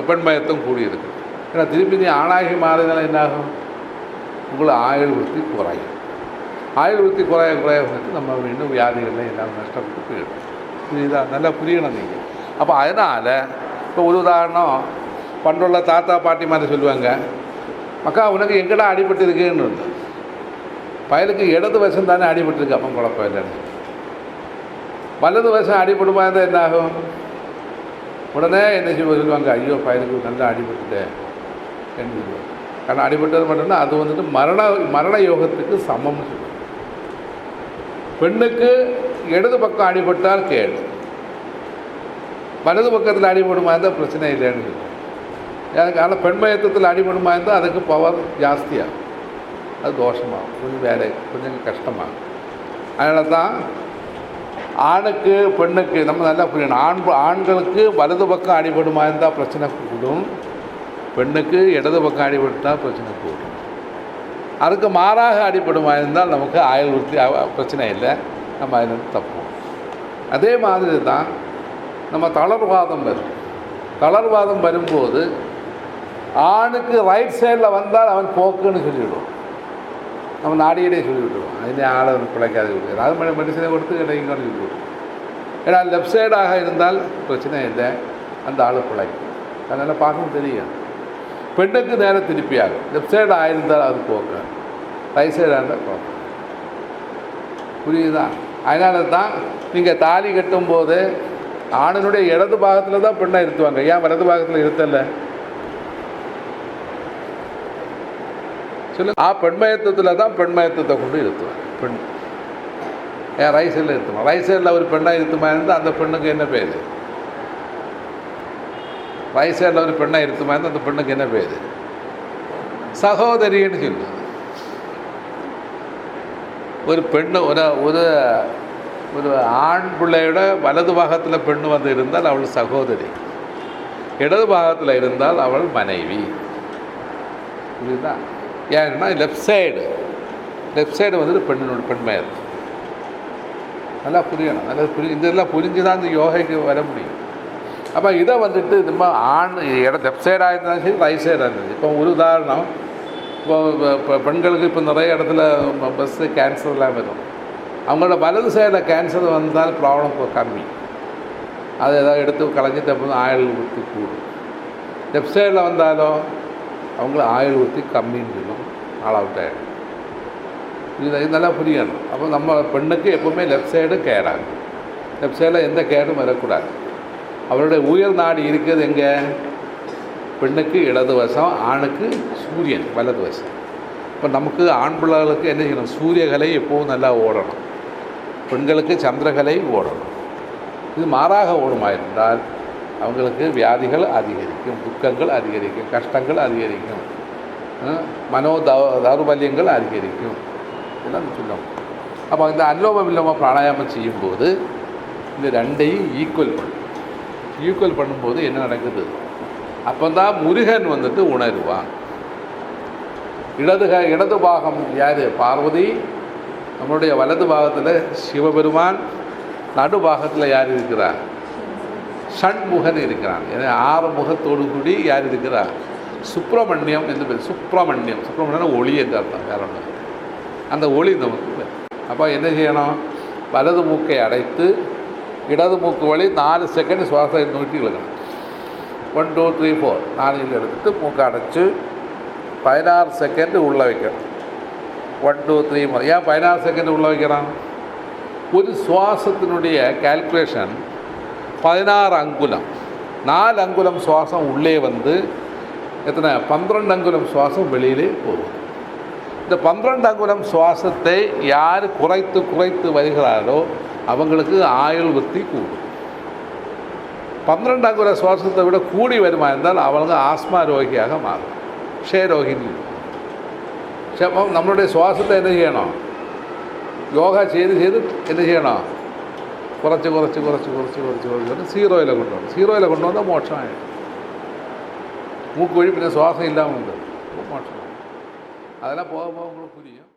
பெண்மயத்தம் கூடியிருக்கு. ஏன்னா திருப்பி நீ ஆணாகி மாறினாலும் என்னாகும்? உங்களை ஆயுள் விருத்தி குறையும். ஆயுள் விருத்தி குறைய வந்துட்டு நம்ம இன்னும் வியாதிகளில் எல்லாம் நஷ்டப்பட்டு போயிடும். இதுதான் நல்லா புரியணும் நீங்கள். அப்போ அதனால் இப்போ ஒரு உதாரணம் பண்டுள்ள தாத்தா பாட்டி மாதிரி சொல்லுவாங்க, மக்கா உனக்கு எங்கடா அடிபட்டு இருக்குன்னு. பயலுக்கு இடது வசம் தானே அடிபட்டுருக்கு, அப்போ குழப்பம் இல்லைன்னு. வலது வசம் அடிபடுமா இருந்தால் என்ன ஆகும்? உடனே என்ன சொல்லுவாங்க, ஐயோ பயலுக்கு நல்லா அடிபட்டுட்டேன் என்று சொல்லுவாங்க. കാരണം அடிபட்டது மட்டும்தான் அது வந்துட்டு மரண யோகத்துக்கு சமம்னு சொல்லுவாங்க. பெண்ணுக்கு இடது பக்கம் அடிபட்டால் கேடு, வலது பக்கத்தில் அடிபடுமா இருந்தால் பிரச்சனை இல்லைன்னு சொல்லுவாங்க. எனக்கு ஆனால் பெண்மயத்தத்தில் அடிபடுமா இருந்தால் அதுக்கு பவர் ஜாஸ்தியாகும், அது தோஷமாகும், கொஞ்சம் வேலை கொஞ்சம் கஷ்டமாகும். அதனால தான் ஆணுக்கு பெண்ணுக்கு நம்ம நல்லா புரியணும். ஆண்களுக்கு வலது பக்கம் அடிபடுமா இருந்தால் பிரச்சனை கூடும், பெண்ணுக்கு இடது பக்கம் அடிபட்டால் பிரச்சனை கூடும். அதுக்கு மாறாக அடிபடுமா இருந்தால் நமக்கு ஆயுள் விருத்தி பிரச்சனை இல்லை, நம்ம அதில் தப்போம். அதே மாதிரி தான் நம்ம தளர்வாதம் வரும். தளர்வாதம் வரும்போது ஆணுக்கு ரைட் சைடில் வந்தால் அவன் போக்குன்னு சொல்லிவிடுவோம், நம்ம நாடியிலே சொல்லிவிட்டுருவோம். அதிலே ஆளை பிழைக்காது கொடுக்குறது, அது மெடிசனை கொடுத்து கிடைக்குன்னு சொல்லிவிடுவோம். ஏன்னா லெஃப்ட் சைடாக இருந்தால் பிரச்சனை இல்லை, அந்த ஆள் பிழைக்கும். அதனால் பார்க்கவும் தெரியும். பெண்ணுக்கு நேரம் திருப்பி ஆகும். லெஃப்ட் சைடு ஆயிருந்தால் அது போக்கு, ரைட் சைடாக இருந்தால் போக்கு. புரியுதா? அதனால தான் நீங்கள் தாலி கட்டும்போது ஆணினுடைய இடது பாகத்தில் தான் பெண்ணை இருத்துவாங்க. ஏன் வலது பாகத்தில் இருத்தலை சொல்லு? பெண்மயத்துவத்தில் தான் பெண்மயத்துவத்தை கொண்டு இருத்துவாங்க. பெண் ஏன் ரைட் சைடில் இருத்துமா? ரைட் சைடில் ஒரு பெண்ணாக இருத்துமா இருந்தால் அந்த பெண்ணுக்கு என்ன பேர்? ரைட் சைடில் ஒரு பெண்ணாக இருத்துமா இருந்தால் அந்த பெண்ணுக்கு என்ன பேர்? சகோதரின்னு சொல்லுது. ஒரு பெண்ணு ஒரு ஒரு ஆண் பிள்ளையோட வலது பாகத்தில் பெண்ணு வந்து இருந்தால் அவள் சகோதரி, இடது பாகத்தில் இருந்தால் அவள் மனைவி. இதுதான் ஏன்னா லெஃப்ட் சைடு வந்துட்டு பெண்மயம். நல்லா புரியணும், நல்லா இதெல்லாம் புரிஞ்சு தான் இந்த யோகைக்கு வர முடியும். அப்போ இதை வந்துட்டு நம்ம ஆண் லெஃப்ட் சைடாக இருந்தாலும் சரி, ரைட் சைடாக இருந்துச்சு. இப்போ ஒரு உதாரணம், இப்போ பெண்களுக்கு இப்போ நிறைய இடத்துல பஸ்ஸு கேன்சர்லாம் வரும். அவங்களோட வலது சைடில் கேன்சர் வந்தால் ப்ராப்ளம் கம்மி, அதை ஏதாவது எடுத்து கலைஞ்சிட்டு அப்போ ஆயுள் ஊற்றி கூடும். லெஃப்ட் சைடில் வந்தாலும் அவங்கள ஆயுள் ஊற்றி கம்மின்னு சொல்லும், ஆல் அவுட் ஆகிடும். இது நல்லா புரியணும். அப்போ நம்ம பெண்ணுக்கு எப்போவுமே லெஃப்ட் சைடு கேடாகும். லெஃப்ட் சைடில் எந்த கேடும் வரக்கூடாது. அவருடைய உயர் நாடு இருக்கிறது எங்கே? பெண்ணுக்கு இடது வசம், ஆணுக்கு சூரியன் வலது வசம். இப்போ நமக்கு ஆண் பிள்ளைகளுக்கு என்ன செய்யணும்? சூரியகலை எப்போவும் நல்லா ஓடணும், பெண்களுக்கு சந்திரகலை ஓடணும். இது மாறாக ஓடுமா இருந்தால் அவங்களுக்கு வியாதிகள் அதிகரிக்கும், துக்கங்கள் அதிகரிக்கும், கஷ்டங்கள் அதிகரிக்கும், தௌர்பல்யங்கள் அதிகரிக்கும், இதெல்லாம் சொல்லணும். அப்போ இந்த அனுலோம வில்லோம பிராணாயாமம் செய்யும்போது இந்த ரெண்டையும் ஈக்குவல் பண்ணும்போது என்ன நடக்குது? அப்போ தான் முருகன் வந்துட்டு உணருவான். இடது பாகம் யார்? பார்வதி. நம்மளுடைய வலது பாகத்தில் சிவபெருமான். நடு பாகத்தில் யார் இருக்கிறார்? ஷண்முகன் இருக்கிறான். ஏன்னா 6 முகத்தோடு கூடி யார் இருக்கிறார்? சுப்பிரமணியம் என்று பேர். சுப்பிரமணியம் ஒளி என்று அர்த்தம், வேற ஒன்று. அந்த ஒளி நமக்கு. அப்போ என்ன செய்யணும்? வலது மூக்கை அடைத்து இடது மூக்கு வழி 4 செகண்ட் சுவாசம் நோட்டி இழுக்கணும். 1 2 3 4 4 எடுத்துட்டு மூக்கை அடைச்சி 16 செகண்ட் உள்ளே வைக்கணும். 1 2 3 4. ஏன் 16 செகண்ட் உள்ளே வைக்கிறான்? ஒரு சுவாசத்தினுடைய கால்குலேஷன் 16 அங்குலம். 4 அங்குலம் சுவாசம் உள்ளே வந்து எத்தனை 12 அங்குலம் சுவாசம் வெளியிலே போகும். இந்த 12 அங்குலம் சுவாசத்தை யார் குறைத்து குறைத்து வருகிறாரோ அவங்களுக்கு ஆயுள் விருத்தி கூடும். 12 அங்குல சுவாசத்தை விட கூடி வருமா இருந்தால் அவங்க ஆஸ்மா ரோகியாக மாறும், க்ஷயரோகிணி. நம்மளுடைய சுவாசத்தை என்ன செய்யணும்? யோகா செய்து செய்து என்ன செய்யணும்? குறைச்சி குறைச்சி குறைச்சி குறைச்சி குறைச்சி குறைச்சி சீரோயில் கொண்டு வரணும். சீரோயில் கொண்டு வந்தால் மோட்சம் ஆகிடும். மூக்கு வழி பின்ன சுவாசம் இல்லாமல் வந்து மோட்சம். அதெல்லாம் போக போக உங்களுக்கு புரியும்.